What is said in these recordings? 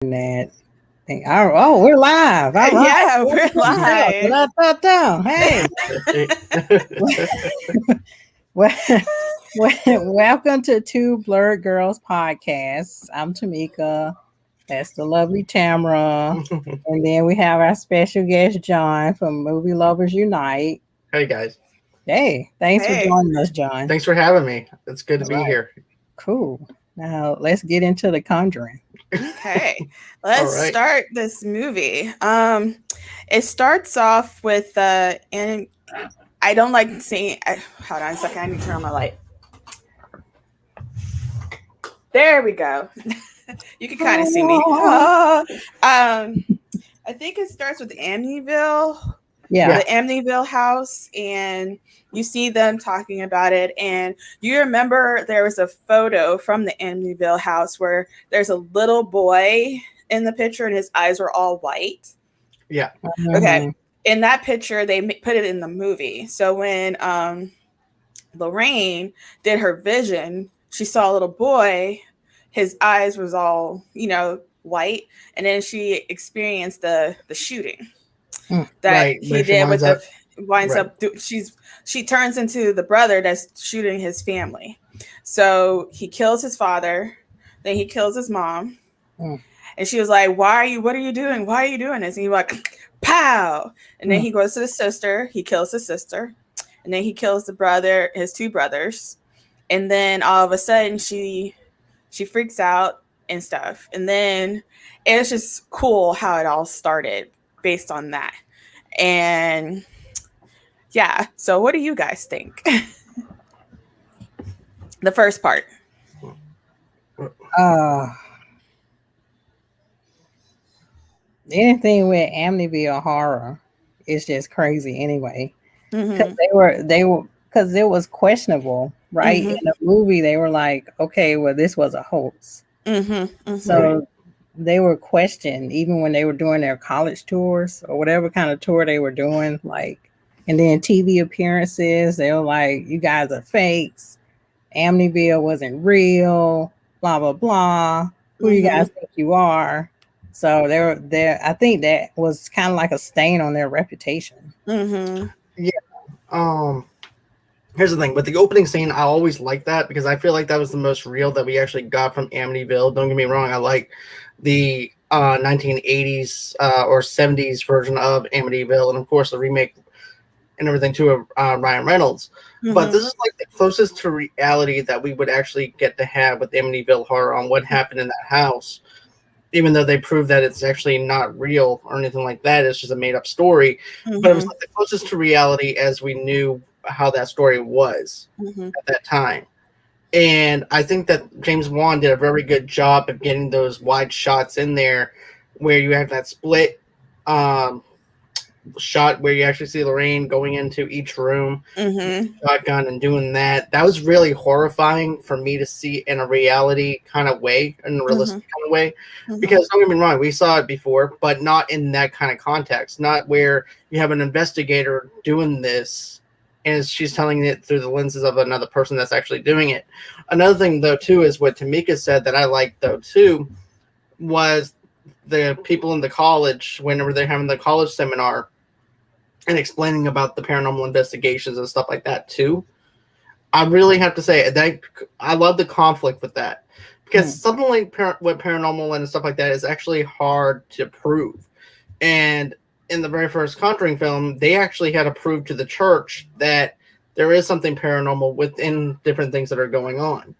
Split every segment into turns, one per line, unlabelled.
that thing. Oh, we're live. All right.
Yeah, we're live.
Hey, well, welcome to Two Blerd Girls podcast. I'm Tomeka. That's the lovely Tamera. And then we have our special guest, John, from Movie Lovers Unite.
Hey guys.
Hey, thanks for joining us, John.
Thanks for having me. It's good to be
Right.
here.
Cool. Now let's get into the Conjuring.
Okay, let's
right.
start this movie. It starts off with and I don't like seeing. Hold on a second. I need to turn on my light. There we go. You can kind of see me. I think it starts with Amityville.
Yeah.
The Amityville house, and you see them talking about it. And you remember there was a photo from the Amityville house where there's a little boy in the picture and his eyes were all white.
Yeah.
Okay. In that picture, they put it in the movie. So when Lorraine did her vision, she saw a little boy. His eyes was all, white. And then she experienced the shooting. That he did with the winds up. She turns into the brother that's shooting his family. So he kills his father, then he kills his mom, and she was like, what are you doing? Why are you doing this? And he's like, pow! And then he goes to the sister, he kills his sister, and then he kills the brother, his two brothers, and then all of a sudden she freaks out and stuff. And then it's just cool how it all started based on that. And yeah, so what do you guys think? The first part.
Anything with Amityville horror is just crazy anyway. Because because it was questionable, right? In the movie, they were like, okay, well, this was a hoax. So they were questioned even when they were doing their college tours or whatever kind of tour they were doing, and then TV appearances, they were like, you guys are fakes. Amityville wasn't real, blah, blah, blah. Who do you guys think you are? So I think that was kind of like a stain on their reputation.
Yeah. Here's the thing with the opening scene, I always like that because I feel like that was the most real that we actually got from Amityville. Don't get me wrong, I like the 1980s or 70s version of Amityville, and of course the remake and everything too of Ryan Reynolds. But this is like the closest to reality that we would actually get to have with Amityville horror on what happened in that house. Even though they prove that it's actually not real or anything like that, it's just a made-up story. But it was like the closest to reality as we knew how that story was at that time. And I think that James Wan did a very good job of getting those wide shots in there where you have that split shot where you actually see Lorraine going into each room, shotgun, and doing that. That was really horrifying for me to see in a reality kind of way, in a realistic kind of way. Because don't get me wrong, we saw it before, but not in that kind of context. Not where you have an investigator doing this and she's telling it through the lenses of another person that's actually doing it. Another thing, though, too, is what Tomeka said that I liked, though, too, was the people in the college, whenever they're having the college seminar and explaining about the paranormal investigations and stuff like that, too. I really have to say that I love the conflict with that. Because something like with paranormal and stuff like that is actually hard to prove. And in the very first Conjuring film, they actually had to prove to the church that there is something paranormal within different things that are going on.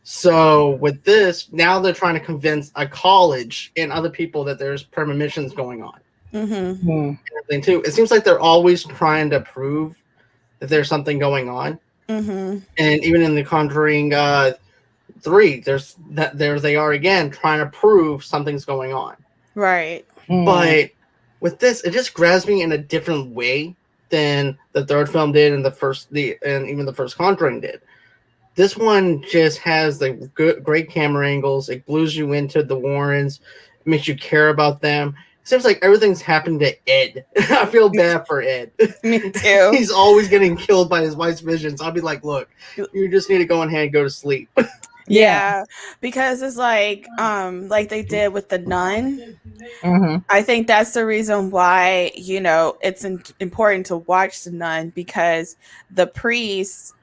So with this, now they're trying to convince a college and other people that there's premonitions going on. And everything too. It seems like they're always trying to prove that there's something going on. And even in the Conjuring 3, there they are again trying to prove something's going on.
Right.
But with this, it just grabs me in a different way than the third film did and even the first Conjuring did. This one just has the great camera angles. It glues you into the Warrens. It makes you care about them. It seems like everything's happened to Ed. I feel bad for Ed.
Me too.
He's always getting killed by his wife's visions. I'll be like, look, you just need to go ahead and go to sleep.
Yeah, because it's like they did with the nun. I think that's the reason why, you know, it's important to watch the nun, because the priest,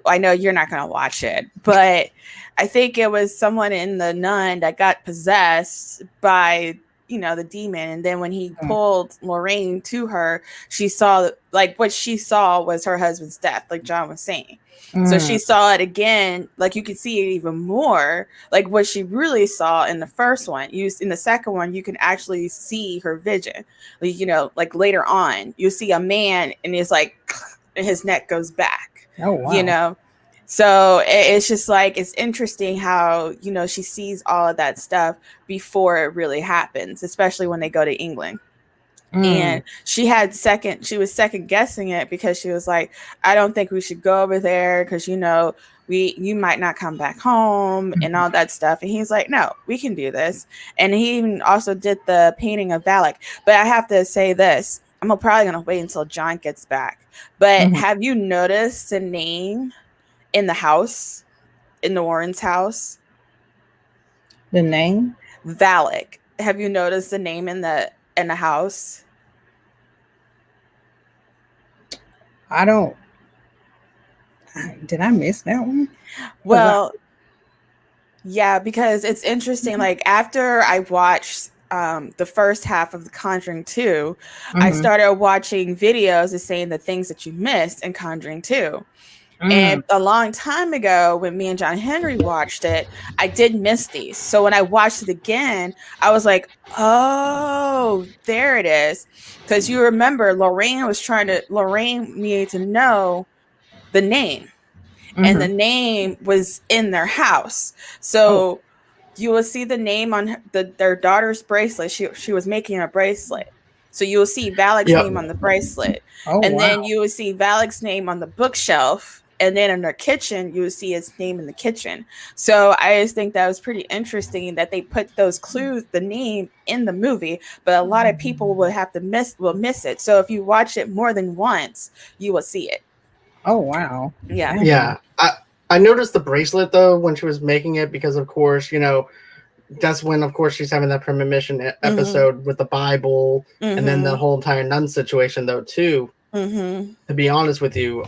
I know you're not going to watch it, but I think it was someone in the nun that got possessed by, you know, the demon. And then when he pulled Lorraine to her, she saw, like, what she saw was her husband's death, like John was saying. So she saw it again, like you could see it even more, like what she really saw in the first one. In the second one, you can actually see her vision. Like, you know, like later on, you see a man and it's like, and his neck goes back.
Oh, wow.
You know, so it's just like, it's interesting how, you know, she sees all of that stuff before it really happens, especially when they go to England. And she was second guessing it, because she was like, I don't think we should go over there, because, you know, you might not come back home and all that stuff. And he's like, no, we can do this. And he even also did the painting of Valak. But I have to say this, I'm probably going to wait until John gets back. But have you noticed the name in the house, in the Warren's house?
The name?
Valak. Have you noticed the name in the house?
I don't. Did I miss that one?
Well, yeah, because it's interesting. Like, after I watched the first half of The Conjuring 2, I started watching videos of saying the things that you missed in Conjuring 2. And a long time ago, when me and John Henry watched it, I did miss these. So when I watched it again, I was like, oh, there it is. Because you remember, Lorraine needed to know the name. And the name was in their house. So you will see the name on their daughter's bracelet. She was making a bracelet. So you will see Valak's name on the bracelet. Then you will see Valak's name on the bookshelf. And then in their kitchen, you will see his name in the kitchen. So I just think that was pretty interesting that they put those clues, the name, in the movie. But a lot of people will miss it. So if you watch it more than once, you will see it.
Oh, wow.
Yeah.
Yeah. I noticed the bracelet, though, when she was making it, because, of course, you know, that's when, of course, she's having that premonition episode with the Bible, and then the whole entire nun situation, though, too. To be honest with you,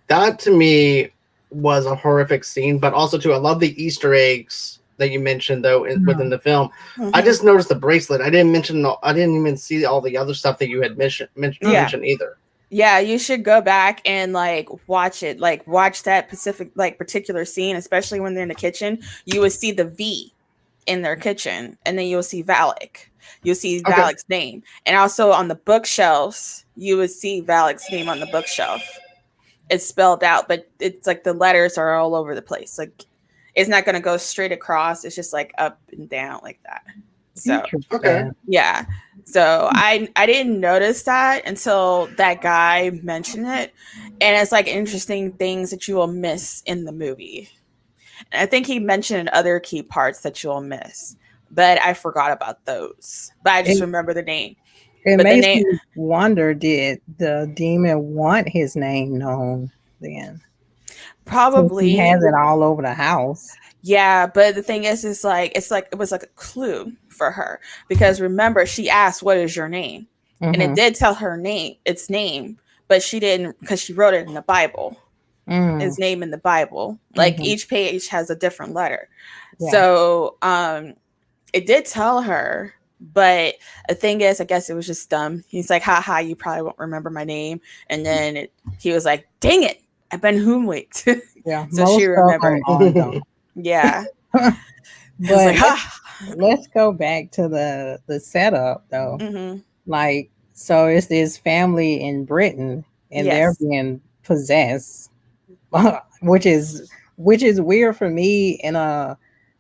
that, to me, was a horrific scene. But also, too, I love the Easter eggs that you mentioned, though, within the film. I just noticed the bracelet. I didn't even see all the other stuff that you had mentioned either.
Yeah, you should go back and like watch it. Like, watch that particular scene, especially when they're in the kitchen. You will see the V in their kitchen, and then you'll see Valak. You'll see Valak's name. And also on the bookshelves, you would see Valak's name on the bookshelf. It's spelled out, but it's like the letters are all over the place. Like, it's not going to go straight across. It's just like up and down like that. So, yeah. So I didn't notice that until that guy mentioned it. And it's like interesting things that you will miss in the movie. And I think he mentioned other key parts that you'll miss, but I forgot about those. But I just remember the name.
It makes me wonder, did the demon want his name known then?
Probably.
He has it all over the house.
Yeah, but the thing is, it was like a clue for her, because remember, she asked, "What is your name?" And it did tell her its name, but she didn't, because she wrote it in the Bible. His name in the Bible, like each page has a different letter. Yeah. So it did tell her, but the thing is, I guess it was just dumb. He's like, "Ha ha, you probably won't remember my name," and then he was like, "Dang it, I've been hoomwicked."
Yeah,
so she remembered. Yeah.
But like, let's go back to the setup, though. Like, so it's this family in Britain, and they're being possessed, which is weird for me. In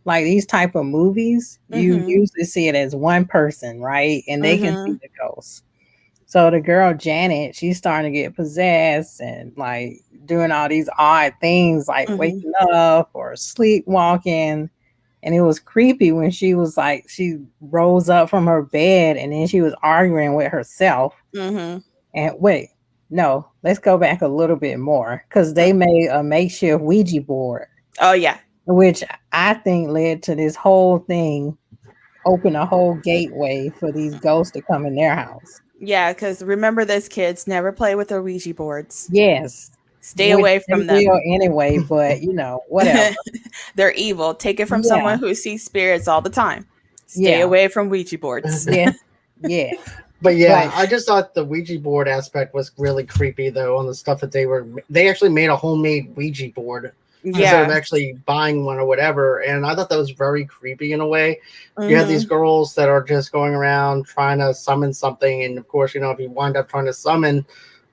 like these type of movies, you usually see it as one person, right? And they can see the ghost. So the girl Janet, she's starting to get possessed and like doing all these odd things, like waking up or sleepwalking. And it was creepy when she was like, she rose up from her bed and then she was arguing with herself. And wait, no, let's go back a little bit more, because they made a makeshift Ouija board.
Oh yeah.
which I think led to this whole thing, open a whole gateway for these ghosts to come in their house.
Yeah, because remember this, kids, never play with the Ouija boards.
Yes.
Stay away from them.
Anyway, but whatever.
They're evil. Take it from someone who sees spirits all the time. Stay away from Ouija boards.
Yes. Yeah.
But yeah, I just thought the Ouija board aspect was really creepy though, on the stuff that they actually made a homemade Ouija board instead of actually buying one or whatever. And I thought that was very creepy in a way. You have these girls that are just going around trying to summon something, and of course, if you wind up trying to summon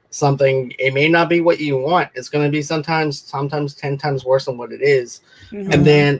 something, it may not be what you want. It's going to be sometimes 10 times worse than what it is. And then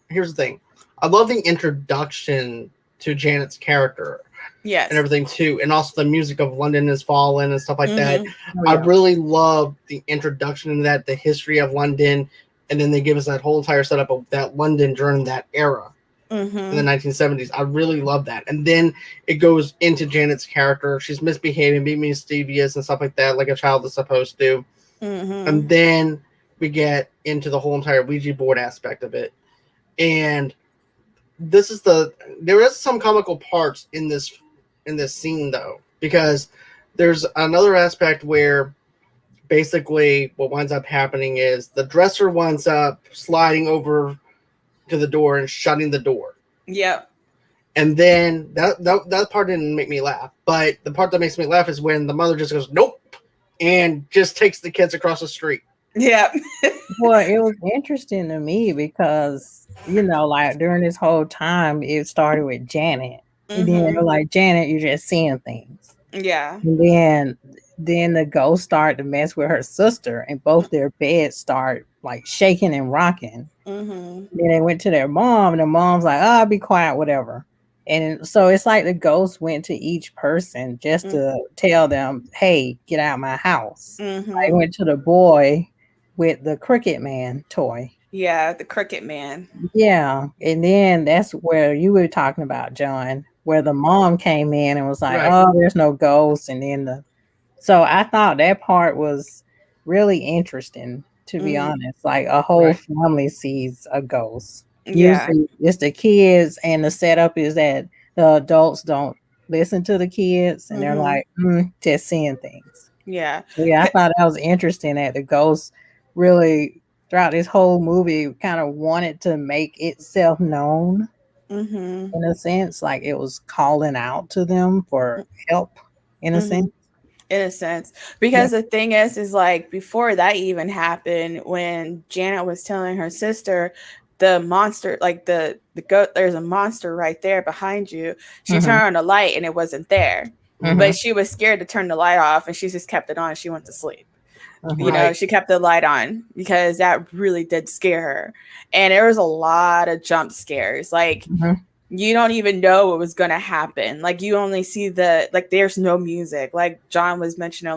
here's the thing, I love the introduction to Janet's character, and everything too, and also the music of London Has Fallen and stuff like that. I really love the introduction to that, the history of London, and then they give us that whole entire setup of that London during that era in the 1970s. I really love that. And then it goes into Janet's character. She's misbehaving, being mischievous and stuff like that, like a child is supposed to. And then we get into the whole entire Ouija board aspect of it. And there is some comical parts in this scene though, because there's another aspect where basically what winds up happening is the dresser winds up sliding over to the door and shutting the door.
Yep.
And then that part didn't make me laugh, but the part that makes me laugh is when the mother just goes nope and just takes the kids across the street.
Yeah.
Well, it was interesting to me because, like during this whole time, it started with Janet. And then like, Janet, you're just seeing things.
Yeah.
And then the ghost started to mess with her sister, and both their beds start like shaking and rocking. Then they went to their mom, and the mom's like, "Oh, be quiet, whatever." And so it's like the ghost went to each person just to tell them, "Hey, get out of my house." I went to the boy with the Cricket Man toy.
Yeah, the Cricket Man.
Yeah. And then that's where you were talking about, John, where the mom came in and was like, oh, there's no ghosts. And then so I thought that part was really interesting, to be honest. Like a whole family sees a ghost.
Yeah.
Usually it's the kids, and the setup is that the adults don't listen to the kids, and they're like, just seeing things.
Yeah.
So yeah, I thought that was interesting that the ghost really throughout this whole movie kind of wanted to make itself known in a sense, like it was calling out to them for help in a sense.
In a sense, because the thing is like before that even happened, when Janet was telling her sister the monster, like the goat, there's a monster right there behind you, she turned on the light and it wasn't there, but she was scared to turn the light off, and she just kept it on. She went to sleep. She kept the light on because that really did scare her. And there was a lot of jump scares. Like you don't even know what was going to happen. Like you only see there's no music. Like John was mentioning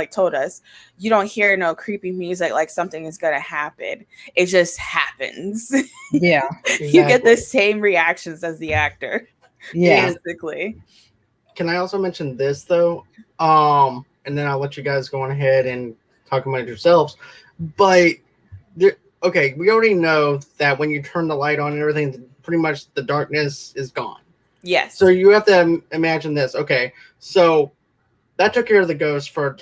told us, you don't hear no creepy music like something is going to happen. It just happens.
Yeah.
Exactly. You get the same reactions as the actor. Yeah. Basically.
Can I also mention this though? And then I'll let you guys go on ahead and talk about it yourselves. But we already know that when you turn the light on and everything, pretty much the darkness is gone.
Yes.
So you have to imagine this. Okay, so that took care of the ghost for a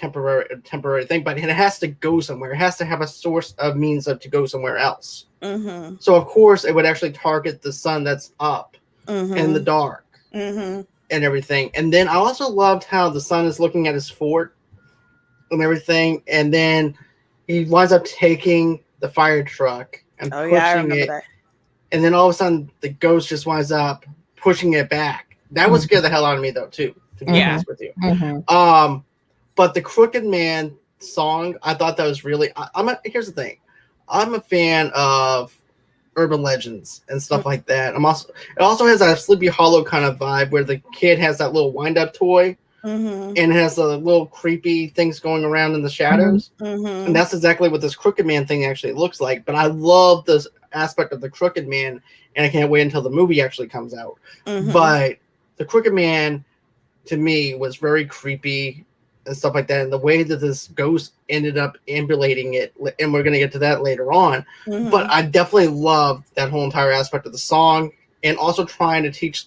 temporary thing, but it has to go somewhere. It has to have a source of means to go somewhere else. So of course it would actually target the sun that's up in the dark and everything. And then I also loved how the sun is looking at his fort and everything, and then he winds up taking the fire truck and pushing it. That. And then all of a sudden, the ghost just winds up pushing it back. That would scare the hell out of me, though, too, to be honest with you. But the Crooked Man song, I thought that was really... here's the thing. I'm a fan of urban legends and stuff like that. It also has that Sleepy Hollow kind of vibe where the kid has that little wind-up toy and it has the little creepy things going around in the shadows. And that's exactly what this Crooked Man thing actually looks like. But I love this aspect of the Crooked Man, and I can't wait until the movie actually comes out. But the Crooked Man, to me, was very creepy and stuff like that, and the way that this ghost ended up ambulating it, and we're going to get to that later on. But I definitely loved that whole entire aspect of the song, and also trying to teach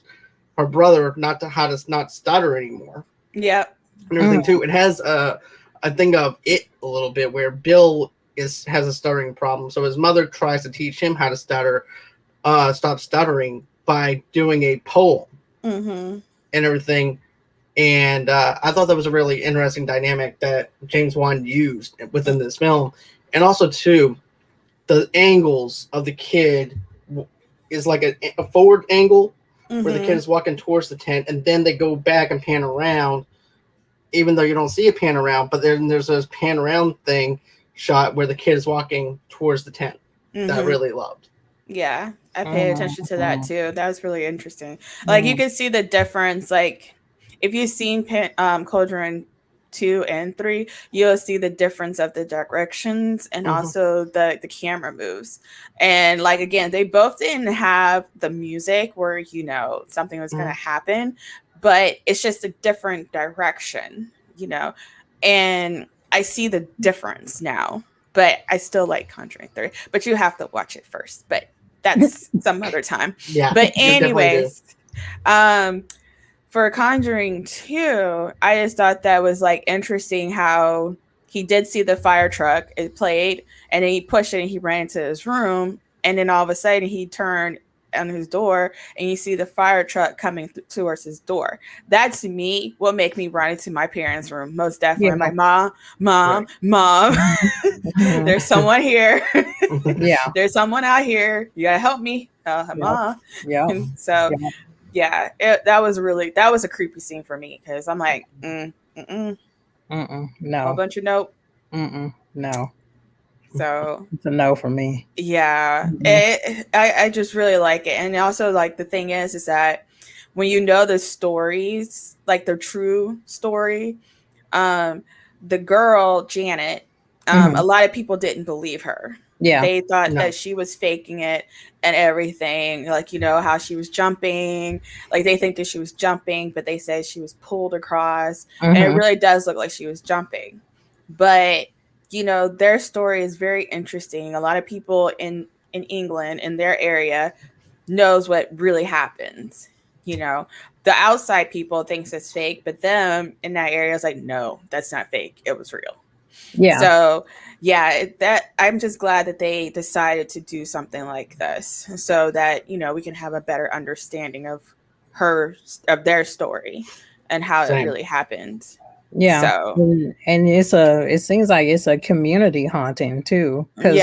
her brother how to not stutter anymore.
Yeah,
and everything too. It has a thing of it a little bit where Bill has a stuttering problem, so his mother tries to teach him how to stop stuttering by doing a poem and everything. And I thought that was a really interesting dynamic that James Wan used within this film. And also, too, the angles of the kid is like a forward angle where the kid is walking towards the tent, and then they go back and pan around, even though you don't see a pan around. But then there's this pan around thing shot where the kid is walking towards the tent that I really loved.
Yeah, I paid attention to that, too. That was really interesting. Like, you can see the difference, like, if you've seen Conjuring 2 and 3, you'll see the difference of the directions and also the camera moves. And like, again, they both didn't have the music where, you know, something was going to happen, but it's just a different direction, you know. And I see the difference now, but I still like Conjuring 3. But you have to watch it first. But that's some other time.
Yeah.
But anyways, for Conjuring 2, I just thought that was like interesting how he did see the fire truck, it played, and then he pushed it and he ran into his room, and then all of a sudden he turned on his door and you see the fire truck coming towards his door. That to me will make me run into my parents' room, most definitely. I'm like, mom, there's someone here. There's someone out here. You gotta help me, mom. So that was a creepy scene for me, because I'm like,
no,
a bunch of nope,
no.
So
it's a no for me.
Yeah, I just really like it, and also like the thing is that when you know the stories, like the true story, the girl Janet, a lot of people didn't believe her.
Yeah,
they thought that she was faking it and everything. Like, you know how she was jumping, like they think that she was jumping, but they said she was pulled across, and it really does look like she was jumping, but. You know, their story is very interesting. A lot of people in England, in their area, knows what really happens. You know, the outside people thinks it's fake, but them in that area is like, no, that's not fake. It was real.
Yeah.
So, yeah, that I'm just glad that they decided to do something like this so that, you know, we can have a better understanding of their story and how it really happened.
Yeah,
so.
and it seems like it's a community haunting too, because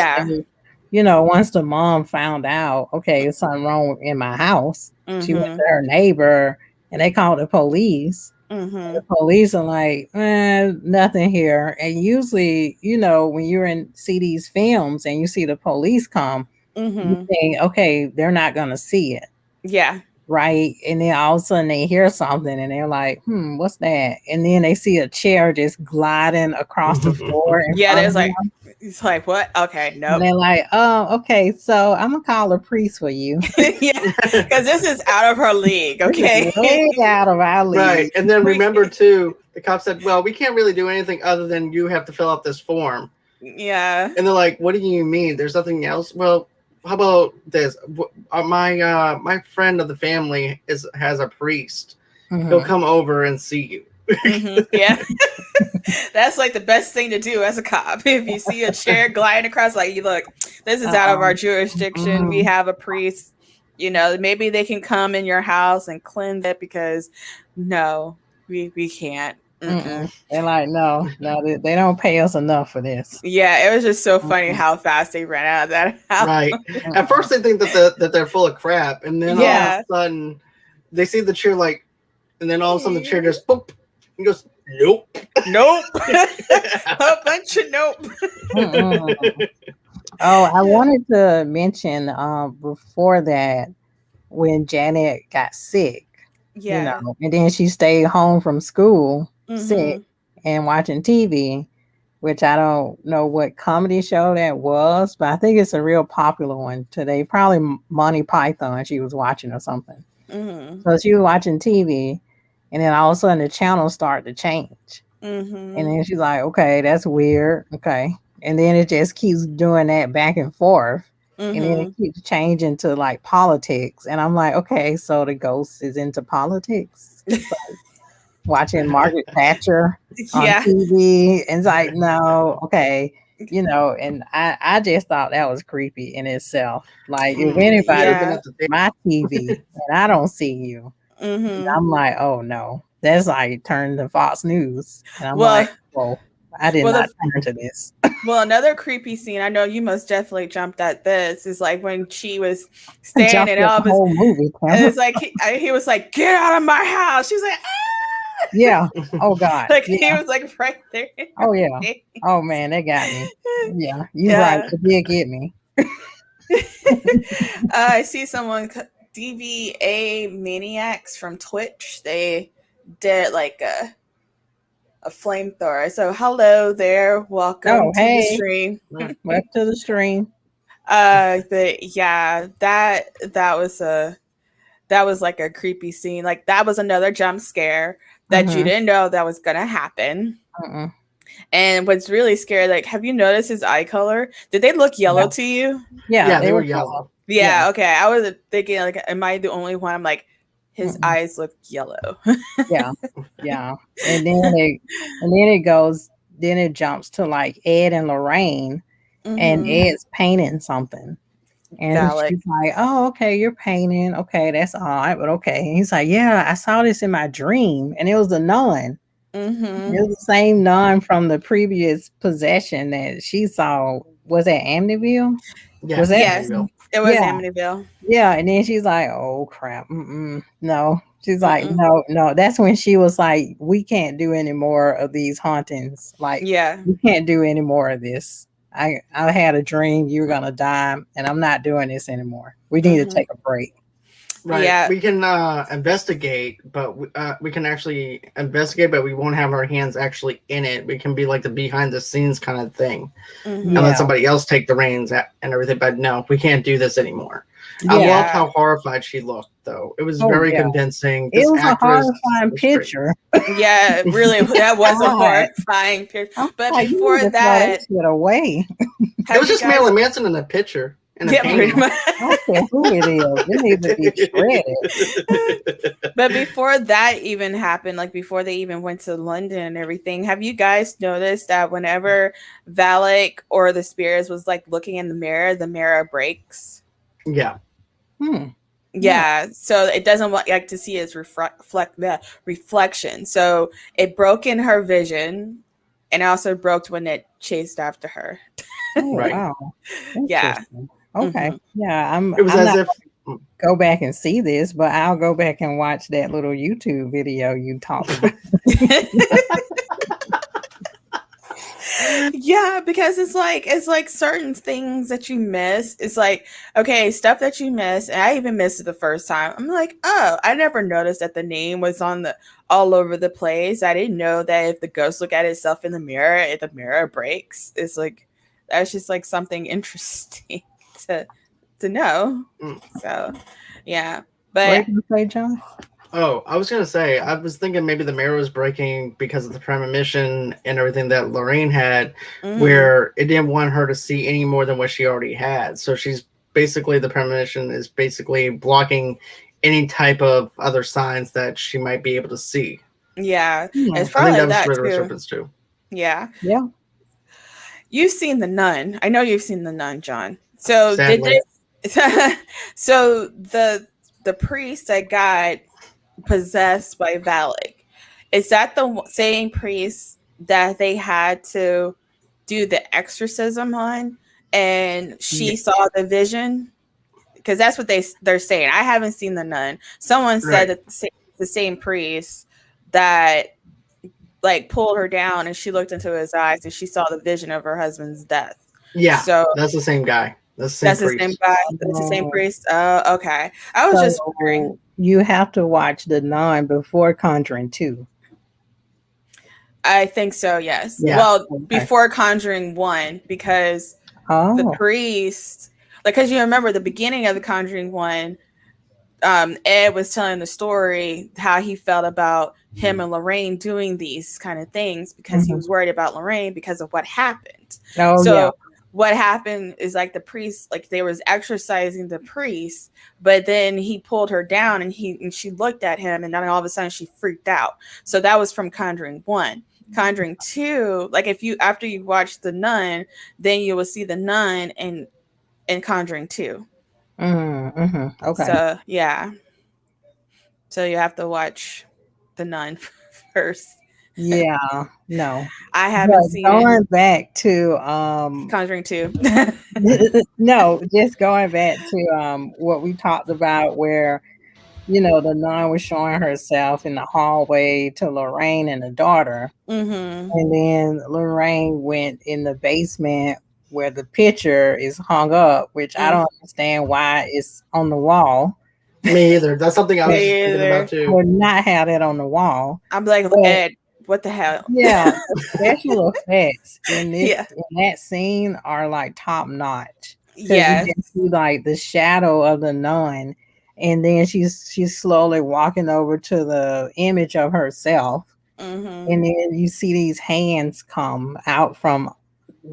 you know, once the mom found out, okay, there's something wrong in my house, she went to her neighbor and they called the police. The police are like, nothing here. And usually, you know, when you're see these films and you see the police come, you think, okay, they're not gonna see it.
Yeah.
Right. And then all of a sudden they hear something and they're like, what's that? And then they see a chair just gliding across the floor.
There's like, it's like, what? Okay, no. Nope.
And they're like, oh, okay, so I'm gonna call a priest for you.
Yeah, because this is out of her league, okay?
Way out of our league.
Right. And then remember too, the cop said, well, we can't really do anything other than you have to fill out this form.
Yeah.
And they're like, what do you mean? There's nothing else? Well, how about this? My friend of the family has a priest. He'll come over and see you.
Yeah. That's like the best thing to do as a cop. If you see a chair gliding across, like, you look, this is out of our jurisdiction. We have a priest. You know, maybe they can come in your house and cleanse it, because no, we can't.
They're like, no, they don't pay us enough for this.
Yeah, it was just so funny how fast they ran out of that house.
Right. At first they think that they're full of crap, and then all of a sudden they see the chair, like, and then all of a sudden the chair just boop, and goes, nope.
A bunch of nope.
Oh, I wanted to mention before that, when Janet got sick, you know, and then she stayed home from school sick and watching TV, which I don't know what comedy show that was, but I think it's a real popular one today. Probably Monty Python she was watching or something. So she was watching TV, and then all of a sudden the channel started to change. And then she's like, okay, that's weird. Okay. And then it just keeps doing that back and forth. And then it keeps changing to like politics. And I'm like, okay, so the ghost is into politics. It's like watching Margaret Thatcher on TV. And it's like, no, okay. You know, and I just thought that was creepy in itself. Like, if anybody my TV and I don't see you, I'm like, oh no. That's like turn to Fox News. And I'm like, whoa, I did not turn to this.
Well, another creepy scene, I know you most definitely jumped at this, is like when she was standing up.
The whole movie.
It's like he was like, get out of my house. She was like, ah!
Yeah. Oh God.
Like he was like right there.
Oh yeah. Oh man, that got me. Yeah. You're right. It did get me.
I see someone DVA Maniacs from Twitch. They did like a flamethrower. So hello there. Welcome to the stream.
Welcome to the stream.
That was like a creepy scene. Like that was another jump scare that you didn't know that was gonna happen. And what's really scary, like, have you noticed his eye color? Did they look yellow to you?
Yeah, they were yellow.
Yeah, okay. I was thinking, like, am I the only one? I'm like, his eyes look yellow.
Yeah. And then it jumps to like Ed and Lorraine, and Ed's painting something. And she's like, oh, okay, you're painting. Okay, that's all right, but okay. And he's like, yeah, I saw this in my dream, and it was a nun. It was the same nun from the previous possession that she saw. Was that Amityville?
Yeah.
Was that
Amityville? It was Amityville.
Yeah, and then she's like, oh crap, no. She's like, no. That's when she was like, we can't do any more of these hauntings. Like, we can't do any more of this. I had a dream you were gonna die, and I'm not doing this anymore. We need to take a break.
Right. Yeah. We can investigate, but we can actually investigate, but we won't have our hands actually in it. We can be like the behind the scenes kind of thing, and let somebody else take the reins and everything. But no, we can't do this anymore. I loved how horrified she looked, though. It was very convincing.
It was a horrifying picture.
Yeah, really, that was a horrifying picture. But before that,
get away.
It was just Marilyn Manson in the picture.
Pretty much. I don't care who it is. It needs to be shredded.
But before that even happened, like before they even went to London and everything, have you guys noticed that whenever Valak or the spirits was like looking in the mirror breaks?
Yeah.
Yeah. So it doesn't like to see its reflection. So it broke in her vision, and also broke when it chased after her.
Oh,
right.
Wow.
Yeah.
Okay. Yeah.
It was as if
go back and see this, but I'll go back and watch that little YouTube video you talked about.
Yeah, because it's like certain things that you miss. It's like, okay, stuff that you miss, and I even missed it the first time. I'm like, oh, I never noticed that the name was on all over the place. I didn't know that if the ghost look at itself in the mirror, if the mirror breaks. It's like, that's just like something interesting to know. So yeah. But
what did you say, John?
Oh, I was gonna say, I was thinking maybe the mirror was breaking because of the premonition and everything that Lorraine had, where it didn't want her to see any more than what she already had. So she's basically, the premonition is basically blocking any type of other signs that she might be able to see.
Yeah, it's probably that
Ritter Serpents too.
Yeah.
Yeah.
You've seen The Nun. I know you've seen The Nun, John. So
Sadly.
so the priest that got possessed by Valak, is that the same priest that they had to do the exorcism on, and she saw the vision? Because that's what they're saying. I haven't seen The Nun. Someone said that the same priest that like pulled her down, and she looked into his eyes and she saw the vision of her husband's death.
Yeah,
so
that's the same guy. That's the
same guy. That's the same priest. Oh, okay. I was just wondering.
You have to watch The Nun before Conjuring 2.
I think so, yes.
Yeah.
Well, before Conjuring 1, because the priest, like, because you remember the beginning of the Conjuring 1, Ed was telling the story how he felt about him and Lorraine doing these kind of things because he was worried about Lorraine because of what happened. What happened is like the priest, like they was exorcising the priest, but then he pulled her down and she looked at him, and then all of a sudden she freaked out. So that was from Conjuring 1. Conjuring 2, like after you watch The Nun, then you will see the nun in Conjuring 2.
Okay.
So yeah. So you have to watch The Nun first.
Yeah, no.
I haven't seen
going back to
Conjuring 2.
No, just going back to what we talked about where the nun was showing herself in the hallway to Lorraine and the daughter. And then Lorraine went in the basement where the picture is hung up, which I don't understand why it's on the wall.
Me either. That's something I was thinking about too.
Would not have that on the wall.
I'm like, Ed, what the hell?
Yeah, special effects in that scene are like top notch.
Yeah,
you can see like the shadow of the nun, and then she's slowly walking over to the image of herself, and then you see these hands come out from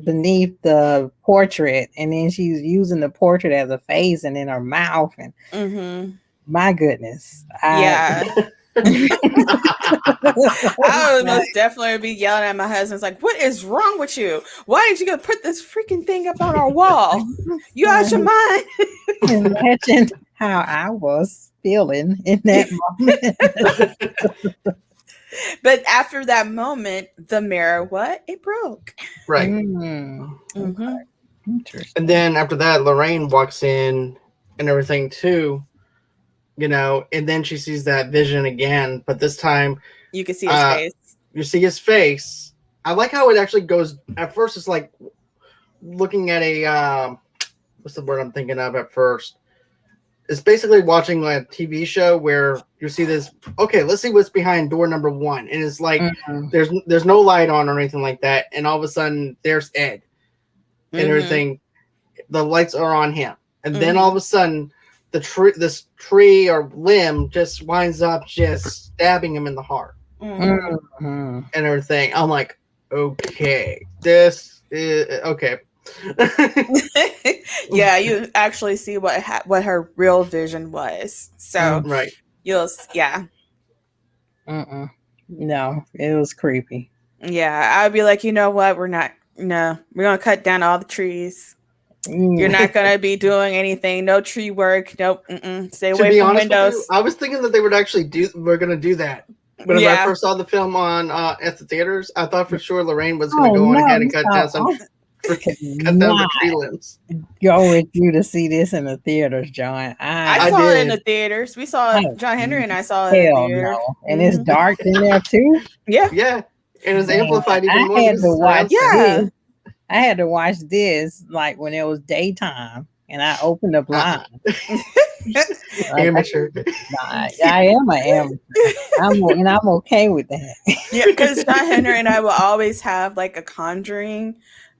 beneath the portrait, and then she's using the portrait as a face and in her mouth, and my goodness,
I would most definitely be yelling at my husband's like, what is wrong with you? Why did you go put this freaking thing up on our wall? You out your mind?
Imagine how I was feeling in that moment.
But after that moment, the mirror, it broke.
Right.
Okay.
And then after that, Lorraine walks in and everything too, and then she sees that vision again, but this time
you can see his face.
You see his face. I like how it actually goes. At first, it's like looking at a what's the word I'm thinking of at first? It's basically watching a TV show where you see this. Okay, let's see what's behind door number 1, and it's like there's no light on or anything like that, and all of a sudden there's Ed and everything. The lights are on him, and then all of a sudden this tree or limb just winds up just stabbing him in the heart and everything. I'm like, okay, this is okay.
Yeah, you actually see what her real vision was. So
right,
no,
it was creepy.
Yeah, I'd be like, you know what? We're gonna cut down all the trees. You're not gonna be doing anything. No tree work. Nope. Stay away from windows.
I was thinking that they would actually we're gonna do that. When I first saw the film on at the theaters, I thought for sure Lorraine was gonna go on ahead and cut down the tree limbs.
Go with you to see this in the theaters, John.
I saw it in the theaters. We saw it. John Henry and I saw it in the theater.
No. And it's dark in there too.
Yeah.
And it's amplified even more.
I had to watch this like when it was daytime, and I opened the blind.
Amateur.
I am an amateur. I'm okay with that.
Yeah, because John Henry and I will always have like a Conjuring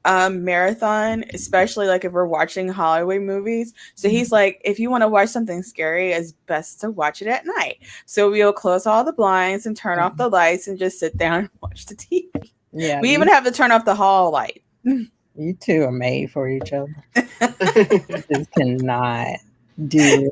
marathon, especially like if we're watching Hollywood movies. So he's like, if you want to watch something scary, it's best to watch it at night. So we'll close all the blinds and turn off the lights and just sit down and watch the TV.
Yeah,
we even have to turn off the hall light.
You two are made for each other. Just cannot do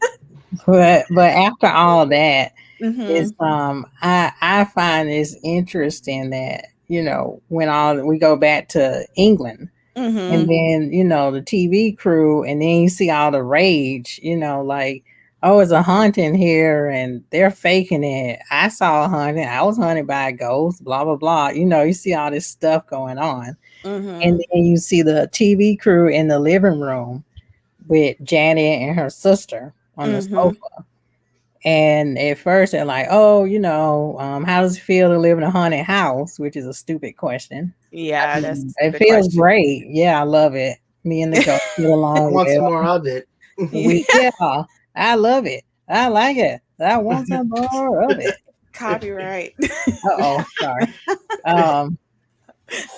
it. But after all that, it's I find it's interesting that when we go back to England, and then the TV crew, and then you see all the rage, like, oh, it's a haunting here, and they're faking it. I saw a haunting. I was haunted by a ghost. Blah blah blah. You see all this stuff going on. And then you see the TV crew in the living room with Janet and her sister on the sofa. And at first they're like, oh, how does it feel to live in a haunted house? Which is a stupid question.
Yeah,
it feels great. Yeah, I love it. Me and the ghost get along.
Want some more of it?
Yeah, I love it. I like it. I want some more of it.
Copyright.
Sorry.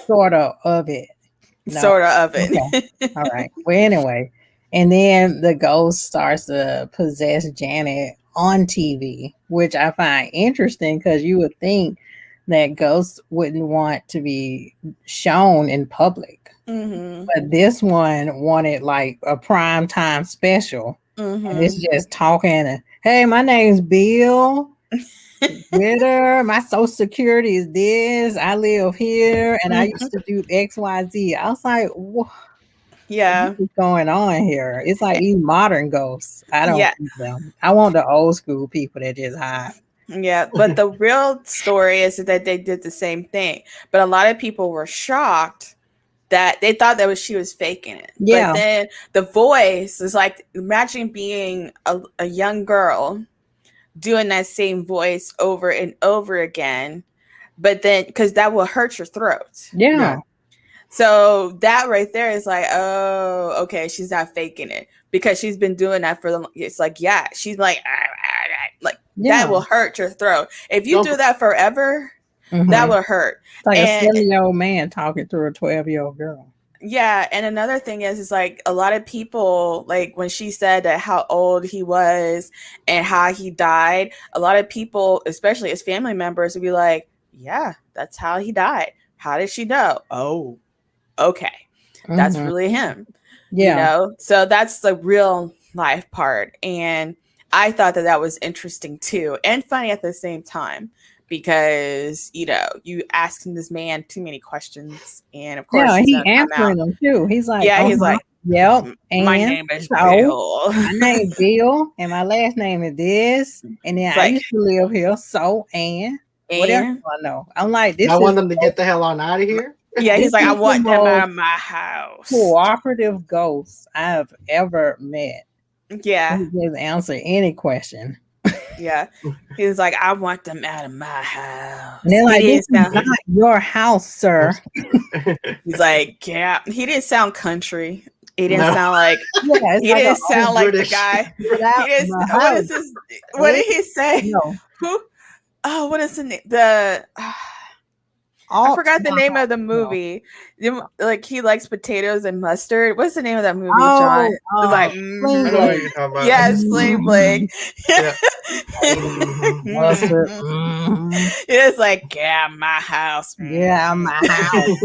Sort of it.
No. Sort of it.
Okay. All right. Well, anyway, and then the ghost starts to possess Janet on TV, which I find interesting because you would think that ghosts wouldn't want to be shown in public. But this one wanted like a prime time special. And it's just talking, hey, my name's Bill Witter. My social security is this. I live here and I used to do XYZ. I was like, what?
Yeah.
What is going on here? It's like these modern ghosts. I don't want them. I want the old school people that just hide.
Yeah, but the real story is that they did the same thing. But a lot of people were shocked that they thought that she was faking it.
Yeah.
But then the voice is like, imagine being a young girl doing that same voice over and over again. But then, because that will hurt your throat.
Yeah.
So that right there is like, oh, okay, she's not faking it because she's been doing that for it's like, yeah, she's like that will hurt your throat. If you do that forever, that will hurt.
It's like a 7-year-old man talking through a 12-year-old girl.
Yeah, and another thing is like a lot of people, like when she said that how old he was and how he died, a lot of people, especially his family members, would be like, yeah, that's how he died. How did she know? Oh, okay. That's really him. Yeah. You know? So that's the real life part. And I thought that was interesting too. And funny at the same time. Because, you know, you asking this man too many questions. And of course,
he answering them too. He's like,
he's like,
yep. And
my name is Bill.
My name is Bill. And my last name is this. And then I used to live here. So, and whatever I know. I'm like,
I want them to get the hell on out of here.
Yeah, he's like, I want them out of my house.
Cooperative ghosts I've ever met.
Yeah.
He just answer any question.
Yeah. He's like, I want them out of my house.
And they're like, this is not your house, sir.
He's like, yeah. He didn't sound country. He didn't sound like he didn't sound like the guy. What did he say?
No.
Who? Oh, what is the name? I forgot the name of the movie. Like he likes potatoes and mustard. What's the name of that movie, John? It was like, Sling Blade.
Mustard.
It's like, yeah, my house.
Yeah, my house.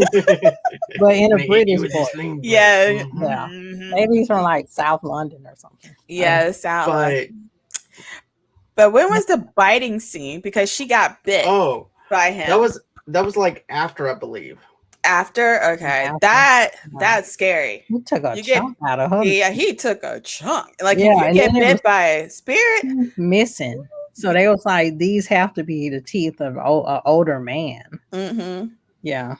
But in a British voice.
Yeah.
Maybe he's from like South London or something.
Yeah, South London. But when was the biting scene? Because she got bit by him.
That was like after, I believe.
After? Okay. That's scary.
He took a chunk out of her.
Yeah, he took a chunk. Like if you get bit by a spirit.
Missing. So they was like, these have to be the teeth of an older man.
Mm-hmm.
Yeah.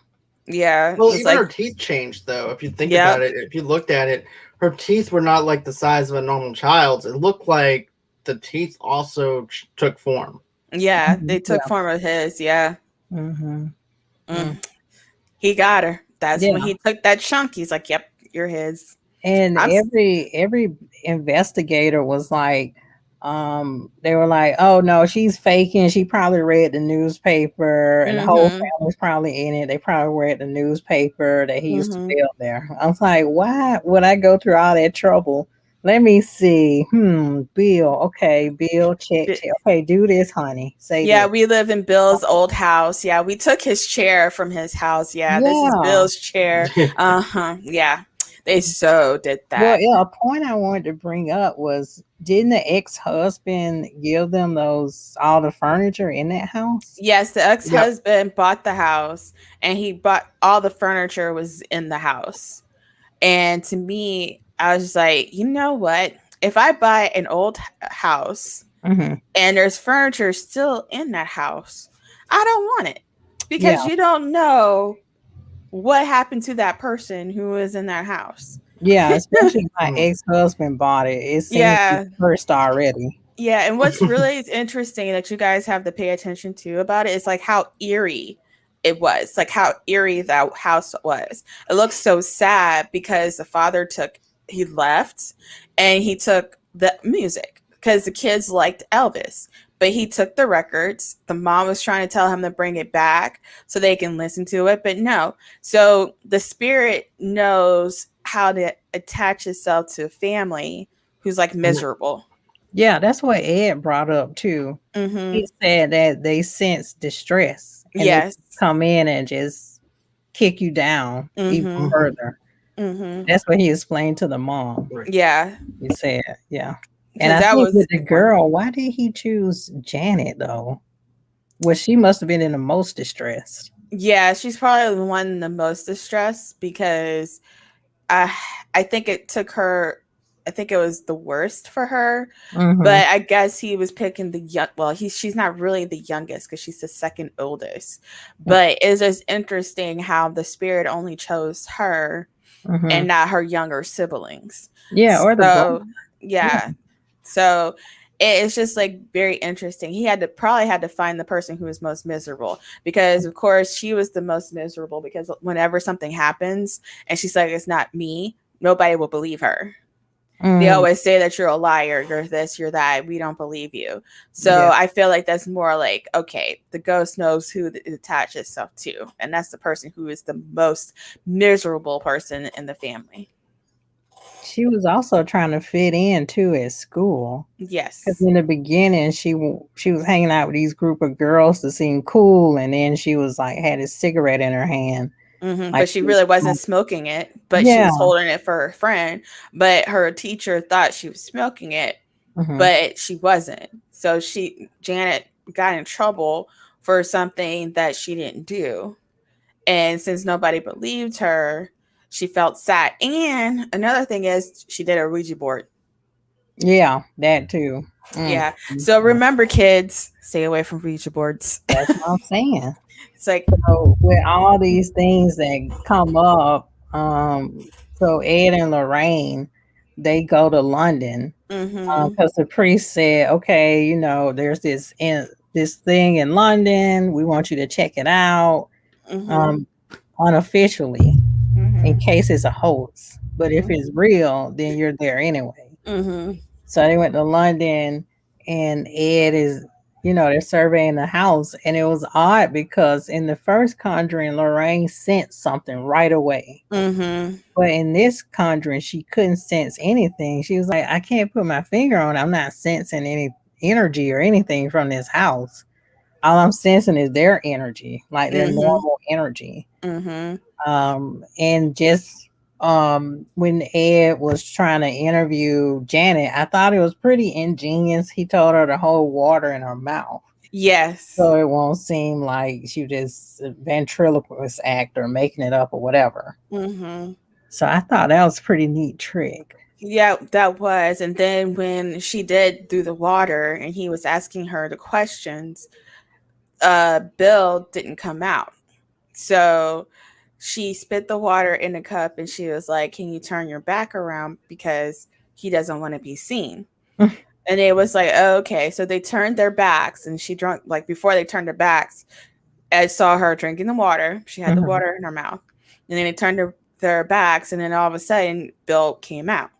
Yeah.
Well, even her teeth changed though. If you think about it, if you looked at it, her teeth were not like the size of a normal child's. It looked like the teeth also took form.
Yeah, they took form of his. Yeah. He got her. That's when he took that chunk. He's like, "Yep, you're his."
And every investigator was like, they were like, "Oh no, she's faking. She probably read the newspaper, and the whole family's probably in it. They probably read the newspaper that he used to live there." I was like, "Why would I go through all that trouble?" Let me see. Bill. Okay, Bill, check. Okay, do this, honey. Say this.
We live in Bill's old house. Yeah, we took his chair from his house. Yeah, this is Bill's chair. Yeah, they so did that.
Well, yeah, a point I wanted to bring up was, didn't the ex-husband give them all the furniture in that house?
Yes, the ex-husband bought the house, and he bought all the furniture was in the house. And to me, I was just like, you know what? If I buy an old house and there's furniture still in that house, I don't want it because you don't know what happened to that person who was in that house.
Yeah, especially my ex-husband bought it. It seems cursed already.
Yeah, and what's really interesting that you guys have to pay attention to about it is like how eerie it was, like how eerie that house was. It looks so sad because the father he left and he took the music because the kids liked Elvis, but he took the records. The mom was trying to tell him to bring it back so they can listen to it, but no. So the spirit knows how to attach itself to a family who's like miserable.
Yeah, that's what Ed brought up too. He said that they sense distress and they
Yes.
come in and just kick you down even further. That's what he explained to the mom.
Yeah.
He said, yeah. And
Because
I
that
think
was
with the girl, why did he choose Janet though? Well, she must have been in the most distressed.
Yeah, she's probably the one in the most distressed because I think it took her. I think it was the worst for her, but I guess he was picking the young. Well, she's not really the youngest because she's the second oldest. But it's just interesting how the spirit only chose her and not her younger siblings.
Yeah, or the
So yeah, so it's just like very interesting. He probably had to find the person who was most miserable because of course she was the most miserable because whenever something happens and she's like, it's not me, nobody will believe her. They always say that you're a liar, you're this, you're that, we don't believe you. So I feel like that's more like, okay, the ghost knows who it attaches itself to, and that's the person who is the most miserable person in the family.
She was also trying to fit in too at school.
Yes.
Because in the beginning, she was hanging out with these group of girls to seem cool, and then she was like had a cigarette in her hand. Like
but she really wasn't smoking it, but she was holding it for her friend. But her teacher thought she was smoking it, but she wasn't. So Janet got in trouble for something that she didn't do. And since nobody believed her, she felt sad. And another thing is she did a Ouija board.
Yeah, that too.
Yeah. So remember, kids, stay away from Ouija boards.
That's what I'm saying.
It's like,
so with all these things that come up, so Ed and Lorraine, they go to London because the priest said, okay, you know, there's this thing in London. We want you to check it out unofficially in case it's a hoax. But if it's real, then you're there anyway. So they went to London, and Ed is, you know, they're surveying the house. And it was odd because in the first Conjuring, Lorraine sensed something right away. But in this Conjuring, she couldn't sense anything. She was like, I can't put my finger on it. I'm not sensing any energy or anything from this house. All I'm sensing is their energy, like their normal energy. And just when Ed was trying to interview Janet, I thought it was pretty ingenious. He told her to hold water in her mouth.
Yes.
So it won't seem like she just a ventriloquist act or making it up or whatever. So I thought that was a pretty neat trick.
Yeah, that was. And then when she did do the water and he was asking her the questions, Bill didn't come out. So she spit the water in a cup and she was like, can you turn your back around because he doesn't want to be seen? And it was like, oh, okay. So they turned their backs and she drank, like before they turned their backs, Ed saw her drinking the water. She had the water in her mouth. And then they turned their backs and then all of a sudden Bill came out.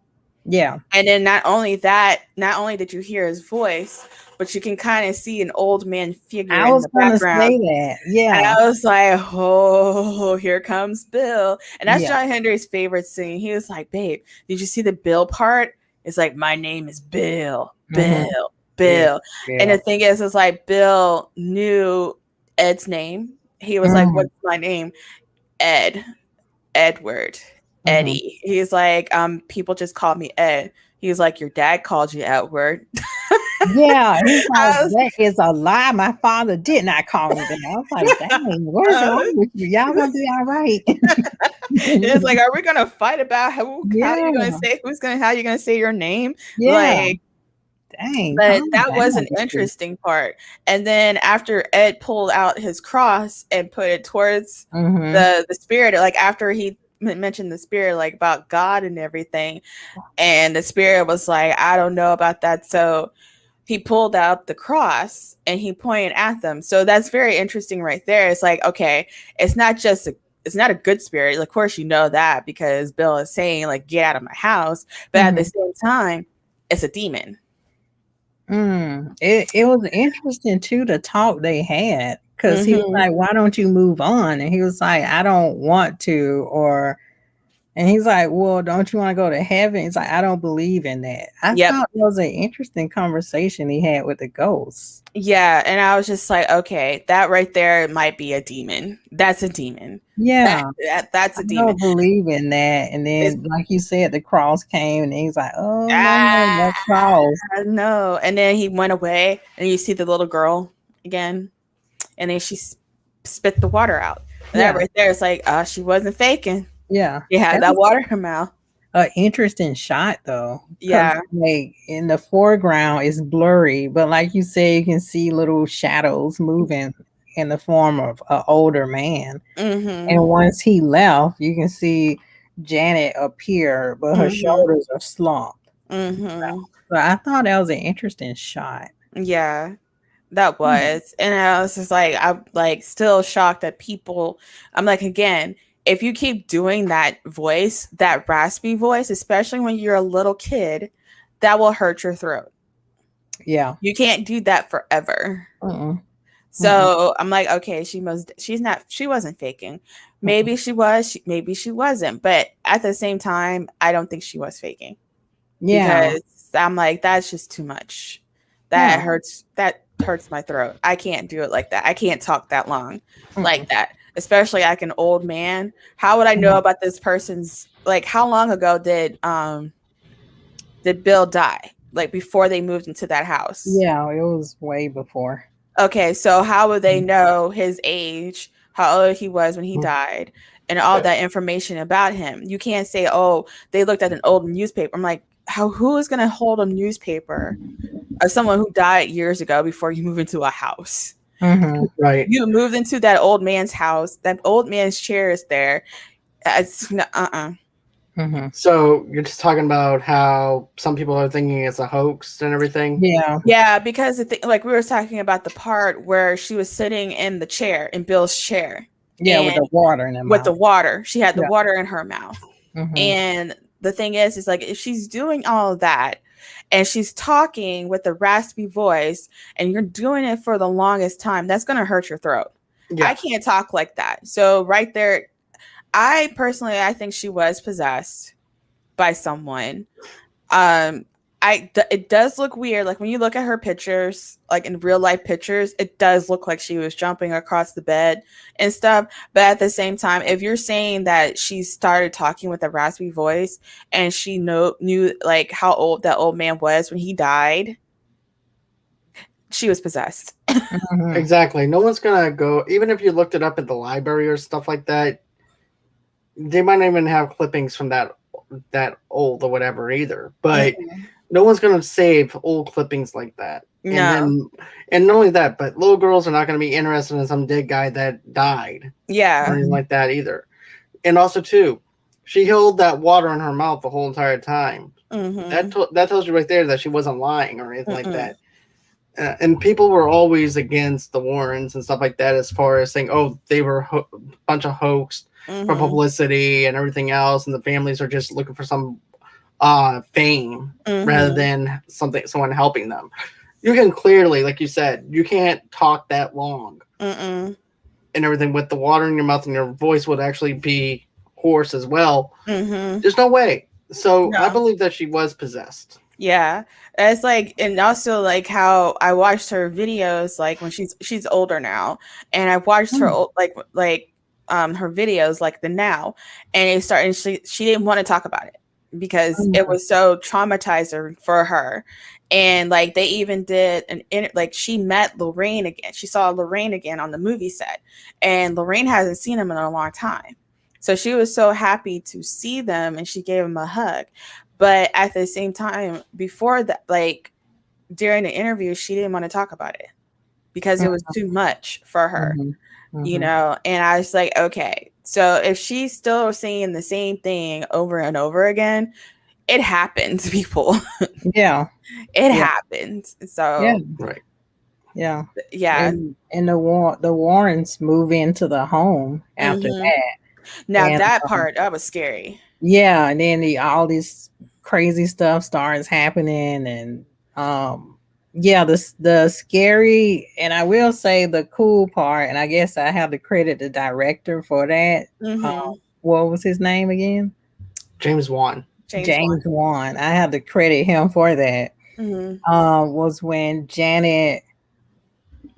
Yeah.
And then not only did you hear his voice, but you can kind of see an old man figure in the background.
Say that. Yeah.
And I was like, oh, here comes Bill. And that's John Henry's favorite scene. He was like, babe, did you see the Bill part? It's like, my name is Bill. Bill. Bill. And the thing is, it's like Bill knew Ed's name. He was like, what's my name? Edward. Eddie. He's like, people just call me Ed. He's like, your dad called you Edward.
Yeah, he's like, that is a lie. My father did not call me that. I was like, dang, what is wrong with you? Y'all gonna be all right.
It's like, are we gonna fight about how you're gonna say your name?
Yeah.
Like,
dang.
But that was an interesting part. And then after Ed pulled out his cross and put it towards the spirit, like after he mentioned the spirit, like about God and everything, and the spirit was like, I don't know about that. So he pulled out the cross and he pointed at them. So that's very interesting right there. It's like, okay, it's not a good spirit. Of course, you know that because Bill is saying like, get out of my house. But at the same time, it's a demon.
It was interesting too, the talk they had, because he was like, why don't you move on? And he was like, I don't want to, And he's like, well, don't you want to go to heaven? He's like, I don't believe in that. I thought it was an interesting conversation he had with the ghosts.
Yeah, and I was just like, okay, that right there might be a demon. That's a demon.
Yeah.
That's a demon.
I don't believe in that. And then, like you said, the cross came, and he's like, oh, no, that cross.
No. And then he went away, and you see the little girl again, and then she spit the water out. And that right there is like, she wasn't faking.
Yeah.
She had that water in her mouth.
An interesting shot, though.
Yeah.
Like, in the foreground is blurry, but like you say, you can see little shadows moving in the form of an older man.
Mm-hmm.
And once he left, you can see Janet appear, but her shoulders are slumped.
Mm-hmm.
So I thought that was an interesting shot.
Yeah, that was. And I was just like, I'm like still shocked that people, I'm like, again, if you keep doing that voice, that raspy voice, especially when you're a little kid, that will hurt your throat.
Yeah.
You can't do that forever. So I'm like, okay, she wasn't faking. Maybe she was, maybe she wasn't. But at the same time, I don't think she was faking.
Yeah.
Because I'm like, that's just too much. That hurts my throat. I can't do it like that. I can't talk that long like that. Especially like an old man. How would I know about this person's, like, how long ago did Bill die? Like before they moved into that house?
Yeah, it was way before.
Okay, so how would they know his age, how old he was when he died, and all that information about him? You can't say, oh, they looked at an old newspaper. I'm like, who is going to hold a newspaper of someone who died years ago before you move into a house?
Right.
You moved into that old man's house. That old man's chair is there. It's
So you're just talking about how some people are thinking it's a hoax and everything?
Yeah, because like we were talking about the part where she was sitting in the chair, in Bill's chair.
Yeah, with the water in her mouth.
With the water. She had the water in her mouth. And the thing is like, if she's doing all of that and she's talking with a raspy voice and you're doing it for the longest time, that's going to hurt your throat. I can't talk like that. So right there, I think she was possessed by someone. It does look weird. Like when you look at her pictures, like in real life pictures, it does look like she was jumping across the bed and stuff. But at the same time, if you're saying that she started talking with a raspy voice and she knew like how old that old man was when he died, she was possessed.
Exactly. No one's gonna go, even if you looked it up at the library or stuff like that. They might not even have clippings from that old or whatever either, but no one's going to save old clippings like that.
No.
And not only that, but little girls are not going to be interested in some dead guy that died.
Yeah.
Or anything like that either. And also, too, she held that water in her mouth the whole entire time. That tells you right there that she wasn't lying or anything like that. And people were always against the Warrens and stuff like that as far as saying, oh, they were a bunch of hoax for publicity and everything else, and the families are just looking for some fame rather than someone helping them. You can clearly, like you said, you can't talk that long and everything with the water in your mouth, and your voice would actually be hoarse as well. There's no way. So I believe that she was possessed.
Yeah, it's like, and also like how I watched her videos, like when she's older now, and I watched her her videos like the now, and it started. She didn't want to talk about it because it was so traumatizing for her, and like they even did like she met Lorraine again. She saw Lorraine again on the movie set, and Lorraine hasn't seen him in a long time, so she was so happy to see them, and she gave him a hug. But at the same time, before that, like during the interview, she didn't want to talk about it because it was too much for her, you know? And I was like, okay, so if she's still saying the same thing over and over again, it happens, people.
Yeah.
It happens. So,
yeah.
Right.
Yeah.
Yeah.
And the Warrens move into the home after that.
Now that part, that was scary.
Yeah. And then all this crazy stuff starts happening, and the scary, and I will say the cool part, and I guess I have to credit the director for that. What was his name again?
James Wan.
James Wan. I have to credit him for that. Was when Janet,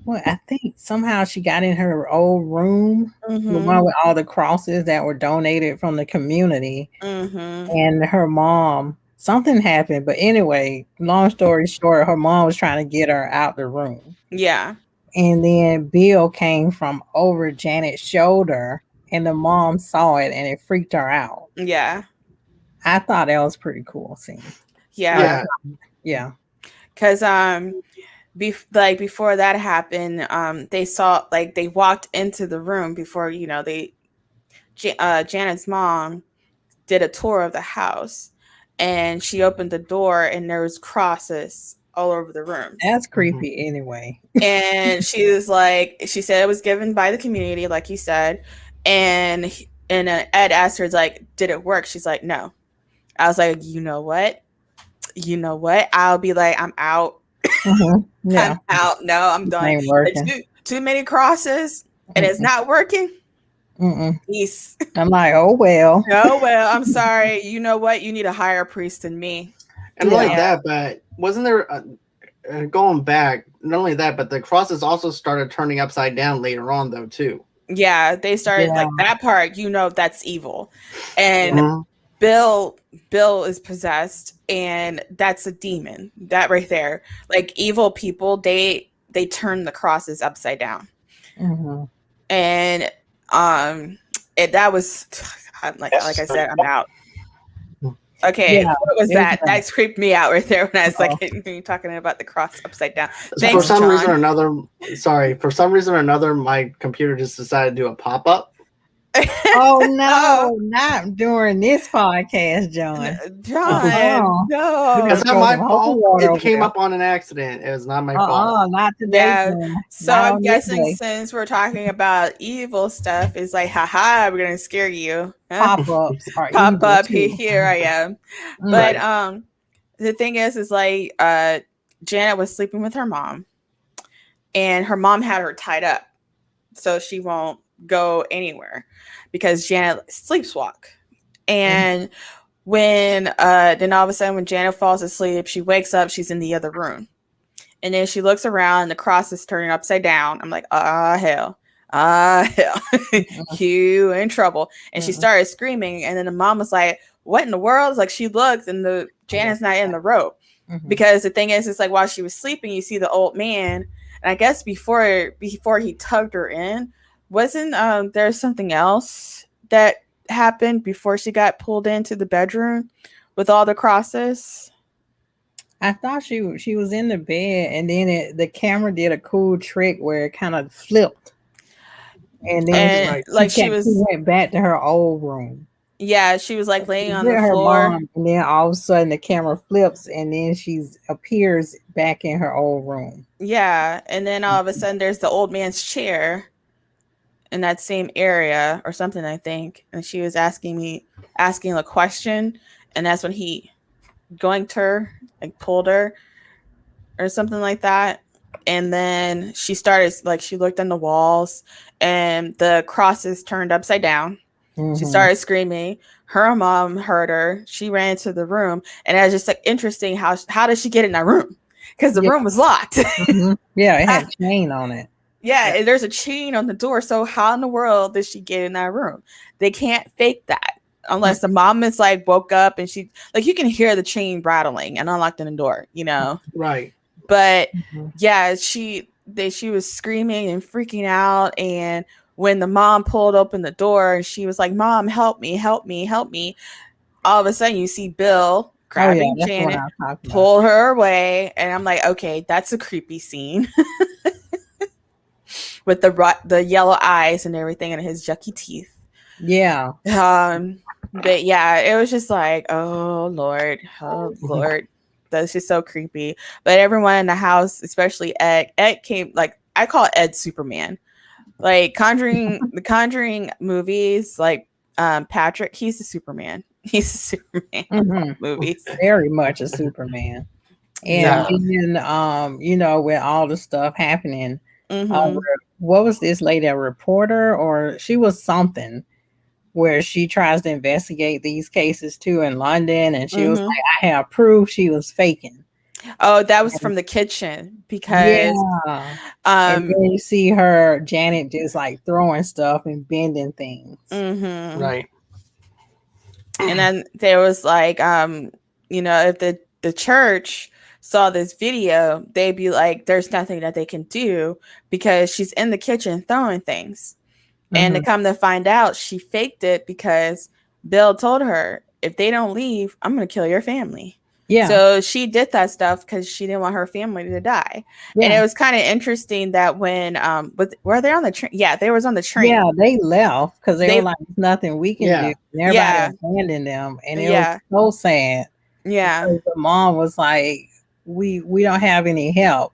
well, I think somehow she got in her old room, the one with all the crosses that were donated from the community, and her mom, something happened. But anyway, long story short, her mom was trying to get her out the room.
Yeah.
And then Bill came from over Janet's shoulder, and the mom saw it, and it freaked her out.
Yeah.
I thought that was pretty cool scene.
Yeah.
Yeah.
Because before that happened, they saw, like, they walked into the room before, you know, Janet's mom did a tour of the house, and she opened the door and there was crosses all over the room.
That's creepy anyway.
And she was like, she said it was given by the community, like you said. And Ed asked her, like, did it work? She's like, no. I was like, you know what? I'll be like, I'm out.
Yeah.
I'm out. No, I'm done. Too many crosses and it's not working. Peace.
I'm like, oh well.
I'm sorry. You know what? You need a higher priest than me.
And like that, but wasn't there going back? Not only that, but the crosses also started turning upside down later on, though, too.
Yeah, they started like that part. You know, that's evil, and Bill is possessed, and that's a demon. That right there, like evil people, they turn the crosses upside down, and that was like I said, I'm out. Okay, what was that? That creeped me out right there when I was like, you're talking about the cross upside down. Thanks,
for some
John.
reason or another, my computer just decided to do a pop-up.
Oh no, not during this podcast, John.
No.
It's not my fault. It came up on an accident. It was not my fault.
Not today.
So I'm guessing since we're talking about evil stuff, it's like, haha, we're gonna scare you.
Pop-ups
pop up. Here I am. But the thing is like Janet was sleeping with her mom, and her mom had her tied up so she won't go anywhere because Janet sleepwalk. And when then all of a sudden when Janet falls asleep, she wakes up, she's in the other room, and then she looks around, the cross is turning upside down. I'm like, hell, you in trouble. And she started screaming, and then the mom was like, what in the world? Like, she looked, and the Janet's not in the rope. Because the thing is, it's like while she was sleeping, you see the old man, and I guess before he tugged her in, wasn't there something else that happened before she got pulled into the bedroom with all the crosses?
I thought she was in the bed, and then the camera did a cool trick where it kind of flipped, and then she went back to her old room.
Yeah, she was like laying on the floor,
and then all of a sudden the camera flips, and then she appears back in her old room.
Yeah, and then all of a sudden there's the old man's chair in that same area or something, I think. And she was asking a question, and that's when he goinked her, like pulled her or something like that. And then she started, like, she looked on the walls and the crosses turned upside down. She started screaming. Her mom heard her. She ran into the room, and it was just like interesting how did she get in that room? Because the room was locked.
Yeah, it had a chain on it.
Yeah, there's a chain on the door. So how in the world did she get in that room? They can't fake that unless the mom is like woke up and she, like, you can hear the chain rattling and unlocked in the door, you know?
Right.
But yeah, she was screaming and freaking out, and when the mom pulled open the door and she was like, "Mom, help me, help me, help me," all of a sudden you see Bill grabbing Janet, pull her away, and I'm like, okay, that's a creepy scene. With the yellow eyes and everything and his yucky teeth.
Yeah.
But yeah, it was just like, oh Lord. That's just so creepy. But everyone in the house, especially Ed came, like, I call Ed Superman. Like the Conjuring movies, like Patrick, he's a Superman. He's a Superman movies.
Very much a Superman. And then you know, with all the stuff happening, what was this lady, a reporter, or she was something, where she tries to investigate these cases too in London, and she was
Mm-hmm.
like, I have proof she was faking.
Oh, that was from the kitchen because
Yeah. And then you see her, Janet, just like throwing stuff and bending things.
Mm-hmm.
Right.
And then there was like, you know, if the church saw this video, they'd be like, there's nothing that they can do because she's in the kitchen throwing things. And to come to find out, she faked it because Bill told her, if they don't leave, I'm going to kill your family. Yeah. So she did that stuff because she didn't want her family to die. Yeah. And it was kind of interesting that when, were they on the train? Yeah, they was on the train.
Yeah, they left because they were like, there's nothing we can do. And everybody abandoned them. And it was so sad. Yeah. Because the mom was like, we don't have any help.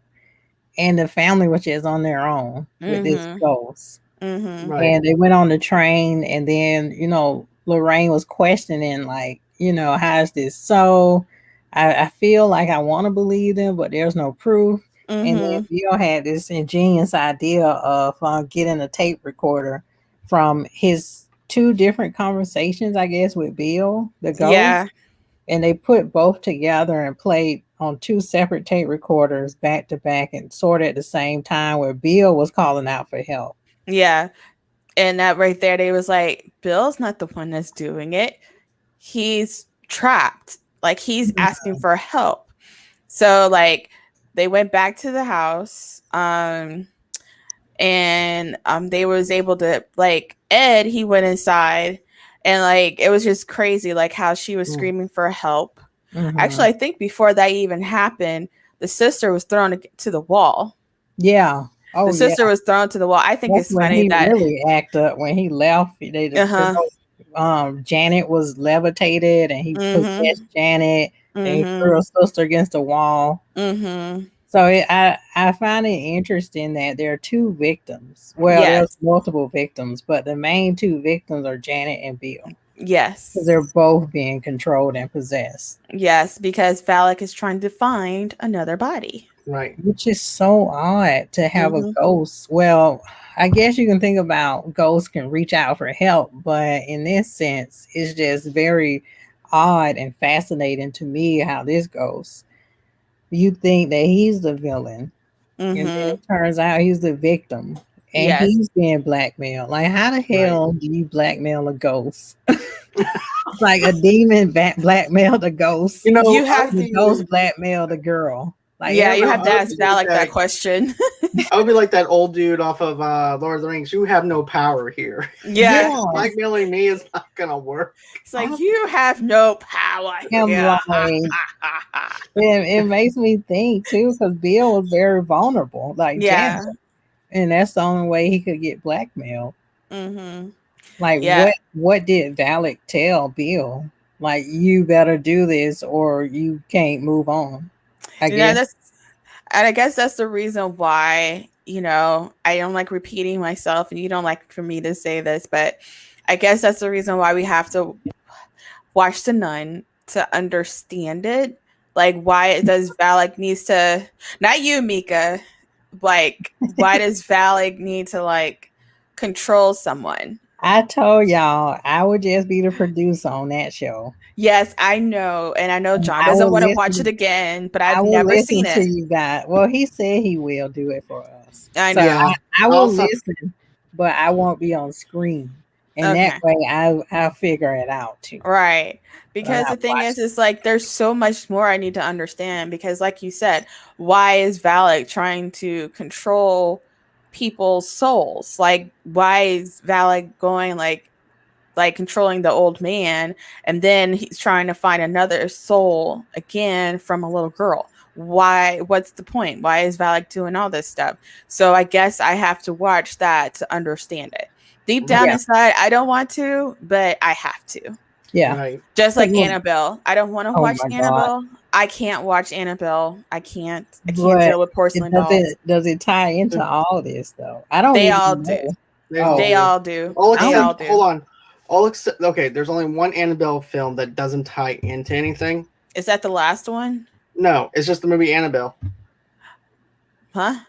And the family was just on their own with this ghost. Right. And they went on the train, and then, you know, Lorraine was questioning, like, you know, how is this so? I feel like I want to believe them, but there's no proof. And then Bill had this ingenious idea of getting a tape recorder from his 2 different conversations, I guess, with Bill, the ghost. Yeah. And they put both together and played on 2 separate tape recorders back to back and sort of at the same time, where Bill was calling out for help.
Yeah. And that right there, they was like, Bill's not the one that's doing it. He's trapped. Like, he's asking for help. So, like, they went back to the house. And they was able to, like, Ed, he went inside. And, like, it was just crazy, like, how she was screaming for help. Actually, I think before that even happened, the sister was thrown to the wall.
Yeah.
Oh, the sister was thrown to the wall. I think it's funny that
he really acted up when he left. Janet was levitated, and he possessed Janet, and he threw her sister against the wall. So I find it interesting that there are 2 victims. Well, there's multiple victims, but the main 2 victims are Janet and Bill.
Yes.
Because they're both being controlled and possessed.
Yes, because Valak is trying to find another body.
Right.
Which is so odd to have a ghost. Well, I guess you can think about ghosts can reach out for help, but in this sense, it's just very odd and fascinating to me how this goes. You think that he's the villain, and then it turns out he's the victim, and he's being blackmailed. Like, how the hell do you blackmail a ghost? Like a demon blackmailed a ghost.
You know, you have
the ghost blackmailed a girl.
Like, yeah, you have to ask Valak that question.
I would be like that old dude off of Lord of the Rings. You have no power here.
Yeah.
Blackmailing me is not going to work.
It's like, you have no power here.
It makes me think, too, because Bill was very vulnerable. Like, Janet. And that's the only way he could get blackmailed. Like, what did Valak tell Bill? Like, you better do this or you can't move on. I
guess that's the reason why, you know, I don't like repeating myself, and you don't like for me to say this, but I guess that's the reason why we have to watch The Nun to understand it. Like, why does Valak needs to, not you, Mika, like, why does Valak need to, like, control someone?
I told y'all I would just be the producer on that show.
Yes, I know. And I know John doesn't want to watch it again, but I've never seen it.
You guys. Well, he said he will do it for us.
I know.
So I will listen, but I won't be on screen. And that way I'll figure it out too.
Right. Because the thing is like, there's so much more I need to understand, because like you said, why is Valak trying to control people's souls? Like, why is Valak going like controlling the old man, and then he's trying to find another soul again from a little girl? Why? What's the point? Why is Valak doing all this stuff? So I guess I have to watch that to understand it. Deep down inside, I don't want to, but I have to.
Yeah. Right.
Just like Annabelle. I don't want to watch Annabelle. God. I can't watch Annabelle. I can't deal with porcelain dolls.
Does it tie into all this though? I don't.
They all do. They all do.
Hold on. There's only one Annabelle film that doesn't tie into anything.
Is that the last one?
No, it's just the movie Annabelle.
Huh?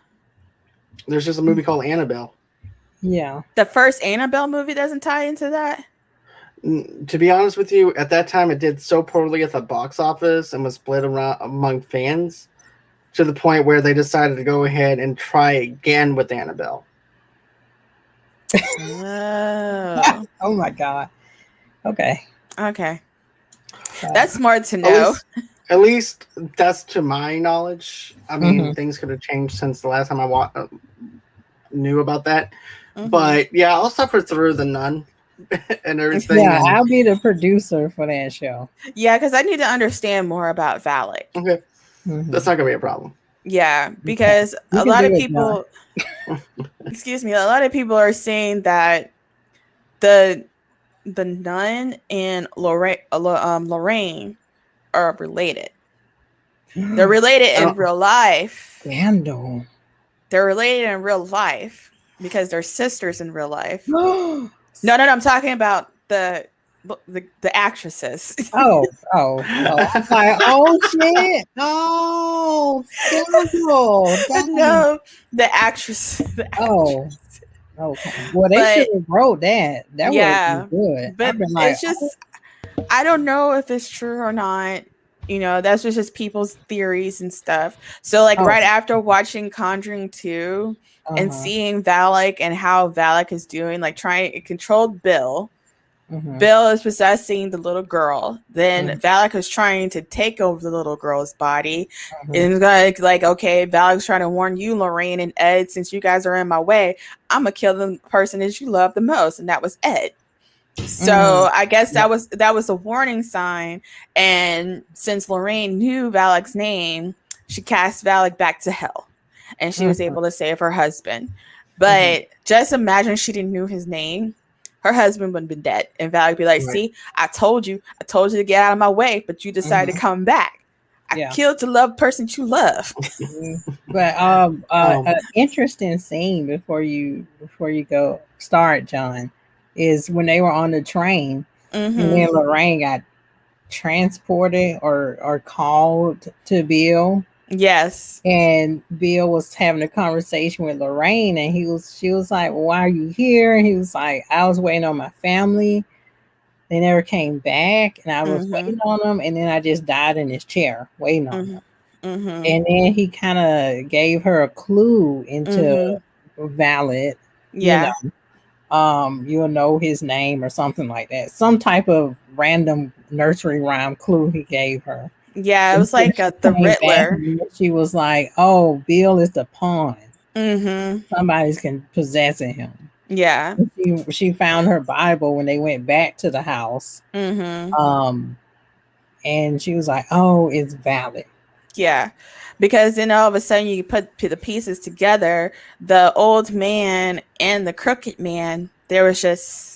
There's just a movie called Annabelle.
Yeah.
The first Annabelle movie doesn't tie into that?
To be honest with you, at that time it did so poorly at the box office and was split around among fans to the point where they decided to go ahead and try again with Annabelle.
Oh.
Oh my God. Okay.
That's smart to know.
At least that's to my knowledge. I mean, things could have changed since the last time I knew about that. But yeah, I'll suffer through The Nun and everything.
Yeah, I'll be the producer for that show.
Yeah, because I need to understand more about Valak.
Okay. That's not going to be a problem.
Yeah, because a lot of people, excuse me, a lot of people are saying that the Nun and Lorraine are related. They're related in real life.
Scandal.
They're related in real life because they're sisters in real life. No, I'm talking about the actresses.
Oh, like, oh shit! Oh, scandal!
No, the actress.
Oh, okay. Well, they should have wrote that. That would have been good.
But it's just, I don't know if it's true or not. You know, that's just people's theories and stuff. So, like, right after watching Conjuring 2 and seeing Valak and how Valak is doing, like, trying to control Bill. Bill is possessing the little girl. Then Valak is trying to take over the little girl's body. And it's like, okay, Valak's trying to warn you, Lorraine and Ed, since you guys are in my way, I'm gonna kill the person that you love the most, and that was Ed. So I guess that was a warning sign. And since Lorraine knew Valak's name, she cast Valak back to hell, and she was able to save her husband. But just imagine she didn't know his name. Her husband would have been dead, and Valak would be like, "See, I told you to get out of my way, but you decided to come back. I killed to love the person you love."
But an interesting scene before you go start, John, is when they were on the train, and then Lorraine got transported or called to Bill.
Yes.
And Bill was having a conversation with Lorraine, and she was like, well, why are you here? And he was like, I was waiting on my family. They never came back, and I was waiting on them, and then I just died in his chair waiting on them. And then he kind of gave her a clue into Valak.
Yeah.
You know, you'll know his name or something like that. Some type of random nursery rhyme clue he gave her.
Yeah, it was like the Riddler.
She was like, "Oh, Bill is the pawn. Somebody's possessing him."
Yeah.
She found her Bible when they went back to the house. And she was like, "Oh, it's Valak."
Yeah, because then all of a sudden you put the pieces together. The old man and the crooked man. There was just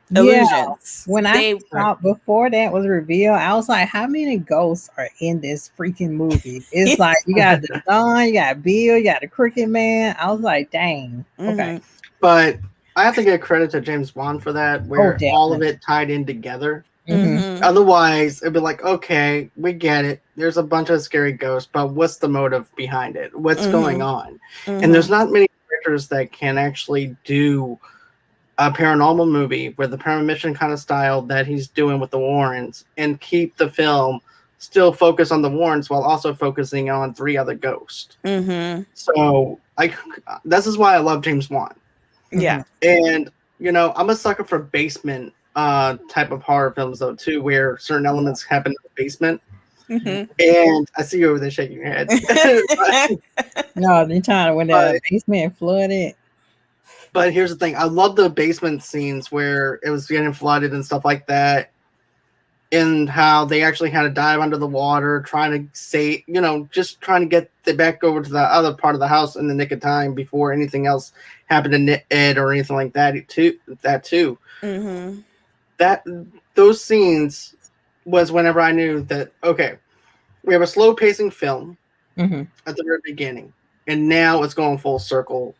illusions.
Yeah. When I thought before that was revealed, I was like, how many ghosts are in this freaking movie? It's like you got the Don, you got Bill, you got the Crooked Man. I was like, dang. Okay.
But I have to give credit to James Wan for that, where all of it tied in together. Otherwise, it'd be like, okay, we get it. There's a bunch of scary ghosts, but what's the motive behind it? What's going on? And there's not many characters that can actually do a paranormal movie with the premonition kind of style that he's doing with the Warrens and keep the film still focused on the Warrens while also focusing on 3 other ghosts. So this is why I love James Wan.
Yeah.
And, you know, I'm a sucker for basement type of horror films though too, where certain elements happen in the basement. And I see you over there shaking your head.
No, the time when the basement flooded.
But here's the thing. I love the basement scenes where it was getting flooded and stuff like that. And how they actually had to dive under the water, trying to save, you know, just trying to get back over to the other part of the house in the nick of time before anything else happened to Ed or anything like that too. Those scenes was whenever I knew that, okay, we have a slow pacing film at the very beginning, and now it's going full circle.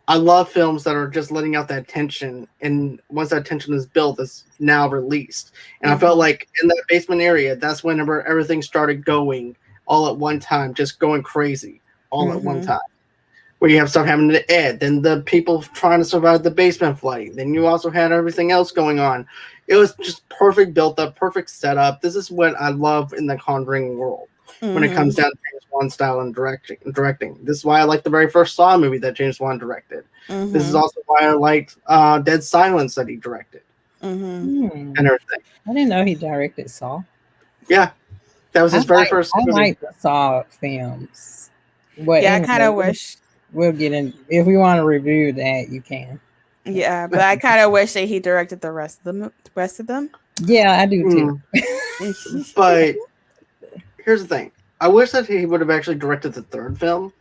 I love films that are just letting out that tension, and once that tension is built, it's now released. And I felt like in that basement area, that's whenever everything started going all at one time, just going crazy all at one time. Where you have stuff happening to Ed, then the people trying to survive the basement flooding. Then you also had everything else going on. It was just perfect built up, perfect setup. This is what I love in the Conjuring world when it comes down to James Wan style and directing. This is why I like the very first Saw movie that James Wan directed. This is also why I liked Dead Silence that he directed and everything.
I didn't know he directed Saw.
Yeah, that was his very first movie.
I like the Saw films. But
yeah, anyway, I kind of wish
we'll get in if we want to review that. You can.
Yeah, but I kind of wish that he directed the rest of them.
Yeah, I do too.
But here's the thing: I wish that he would have actually directed the third film.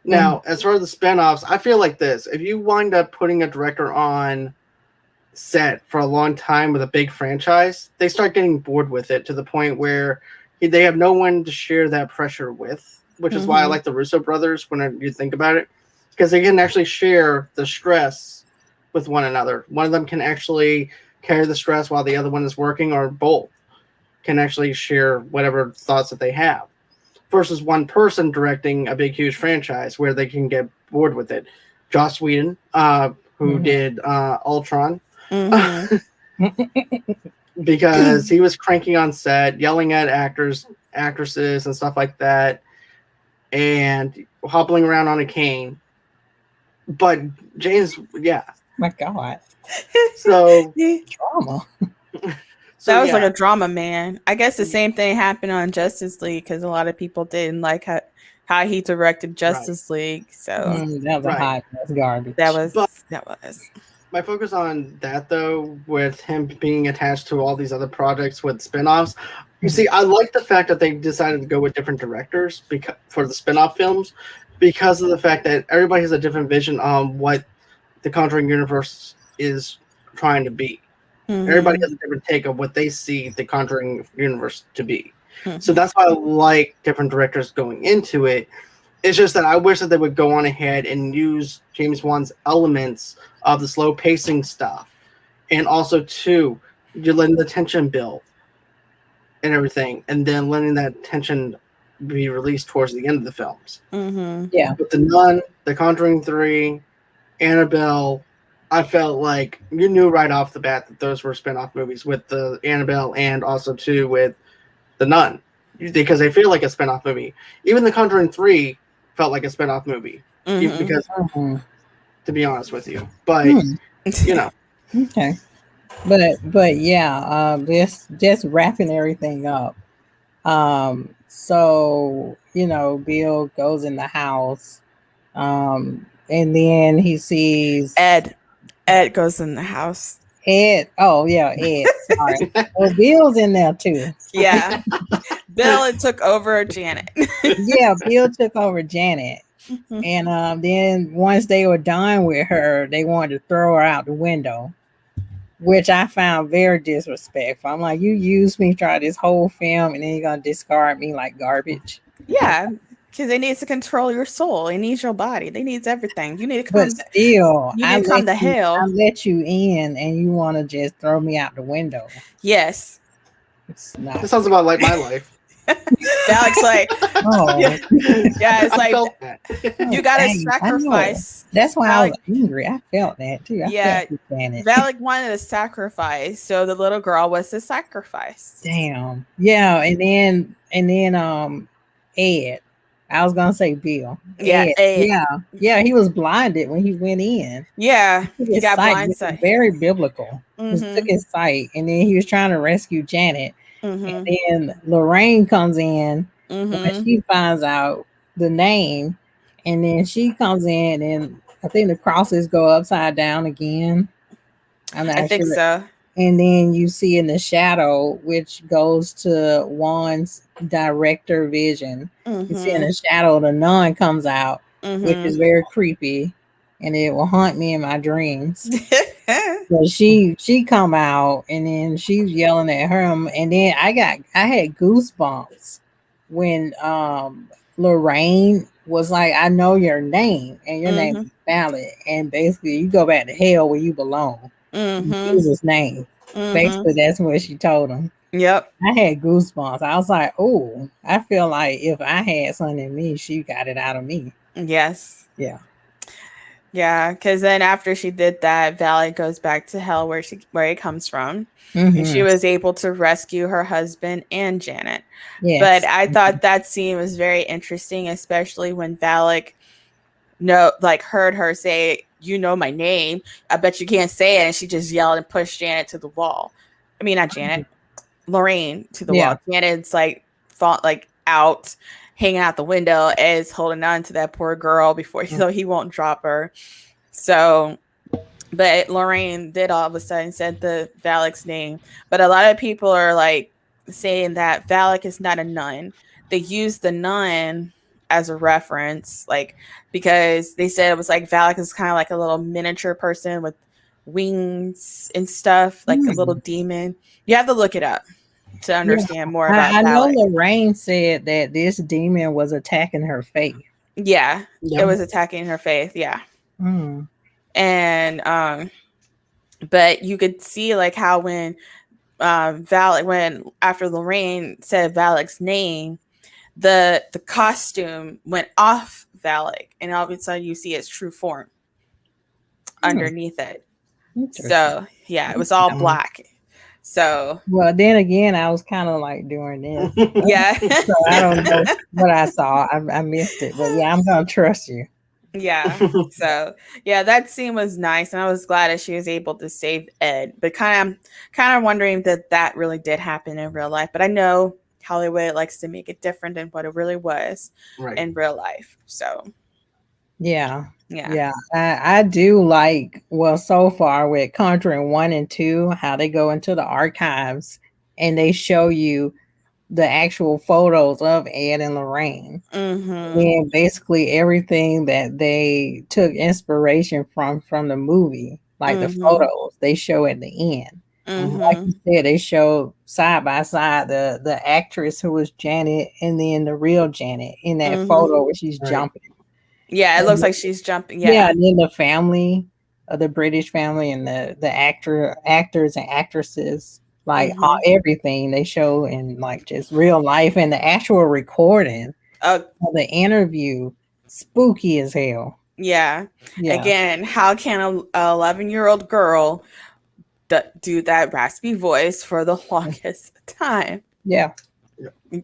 Now, as far as the spinoffs, I feel like this: if you wind up putting a director on set for a long time with a big franchise, they start getting bored with it to the point where they have no one to share that pressure with, which is why I like the Russo brothers when you think about it, because they can actually share the stress with one another. One of them can actually carry the stress while the other one is working, or both can actually share whatever thoughts that they have, versus one person directing a big, huge franchise where they can get bored with it. Joss Whedon, who did Ultron, because he was cranky on set, yelling at actors, actresses, and stuff like that, and hobbling around on a cane. But James,
my God,
so
drama.
That was like a drama, man. I guess the same thing happened on Justice League because a lot of people didn't like how he directed Justice League. So
that was a hot garbage.
That was.
My focus on that, though, with him being attached to all these other projects with spinoffs, you see, I like the fact that they decided to go with different directors for the spinoff films, because of the fact that everybody has a different vision on what the Conjuring universe is trying to be. Everybody has a different take of what they see the Conjuring universe to be. So that's why I like different directors going into it. It's just that I wish that they would go on ahead and use James Wan's elements of the slow pacing stuff. And also, too, you're letting the tension build and everything, and then letting that tension be released towards the end of the films.
Yeah.
With The Nun, The Conjuring 3, Annabelle, I felt like you knew right off the bat that those were spin-off movies with the Annabelle and also, too, with The Nun, because they feel like a spin-off movie. Even The Conjuring 3 felt like a spin-off movie, because, to be honest with you. But, you know.
Okay. But yeah, just wrapping everything up. So, Bill goes in the house, and then he sees
Ed goes in the house.
Ed. Oh yeah, Ed. Sorry. Well, Bill's in there too.
Yeah. Bill took over Janet.
Yeah, Bill took over Janet. And then once they were done with her, they wanted to throw her out the window, which I found very disrespectful. I'm like, you used me, try this whole film, and then you're gonna discard me like garbage.
Yeah, because they need to control your soul. It needs your body. They needs everything. You need to
come. But still,
you need to come to hell.
I let you in, and you want to just throw me out the window.
Yes.
This sounds about like my life.
Alex, like, yeah, it's like you gotta sacrifice.
That's why I was angry. I felt that too.
Valak wanted a sacrifice, so the little girl was the sacrifice.
Damn. Yeah, and then Ed. I was gonna say Bill.
Yeah, Ed.
Yeah. He was blinded when he went in.
Yeah, he got blindsided.
Very biblical. He took his sight, and then he was trying to rescue Janet. And then Lorraine comes in when she finds out the name, and then she comes in, and I think the crosses go upside down again.
I think so.
And then you see in the shadow, which goes to Juan's director vision. You see in the shadow, the nun comes out, which is very creepy, and it will haunt me in my dreams. So she come out, and then she's yelling at him, and then I had goosebumps when Lorraine was like, I know your name, and your name is valid, and basically you go back to hell where you belong. In Jesus' name. Basically that's what she told him.
Yep.
I had goosebumps. I was like, oh, I feel like if I had something in me, she got it out of me.
Yes.
Yeah.
Yeah, because then after she did that, Valley goes back to hell where it comes from. And she was able to rescue her husband and Janet. Yes. But I thought that scene was very interesting, especially when Valak heard her say, "You know my name. I bet you can't say it." And she just yelled and pushed Janet to the wall. I mean, not Janet, Lorraine to the wall. Janet's out, hanging out the window, is holding on to that poor girl so he won't drop her. So, but Lorraine did all of a sudden said the Valak's name. But a lot of people are saying that Valak is not a nun. They used the nun as a reference, because they said it was Valak is kind of like a little miniature person with wings and stuff, like a little demon. You have to look it up to understand more about
I know Lorraine said that this demon was attacking her faith.
Yeah, it was attacking her faith. Yeah. And but you could see how when when after Lorraine said Valak's name, the costume went off Valak, and all of a sudden you see its true form underneath it. So yeah, it was all black. So
well, then again, I was kind of doing this.
Yeah.
So I don't know what I saw. I missed it, but yeah, I'm gonna trust you.
Yeah. So yeah, that scene was nice, and I was glad that she was able to save Ed. But kind of wondering that really did happen in real life. But I know Hollywood likes to make it different than what it really was in real life. So
yeah. I do so far with Conjuring 1 and 2, how they go into the archives and they show you the actual photos of Ed and Lorraine. And basically everything that they took inspiration from the movie, the photos they show at the end. Like you said, they show side by side the actress who was Janet and then the real Janet in that photo where she's jumping.
Yeah, it looks like she's jumping.
Yeah, and then the family, the British family, and the actors and actresses, everything they show in just real life, and the actual recording of the interview, spooky as hell.
Yeah. Again, how can a 11-year-old girl do that raspy voice for the longest time?
Yeah.
You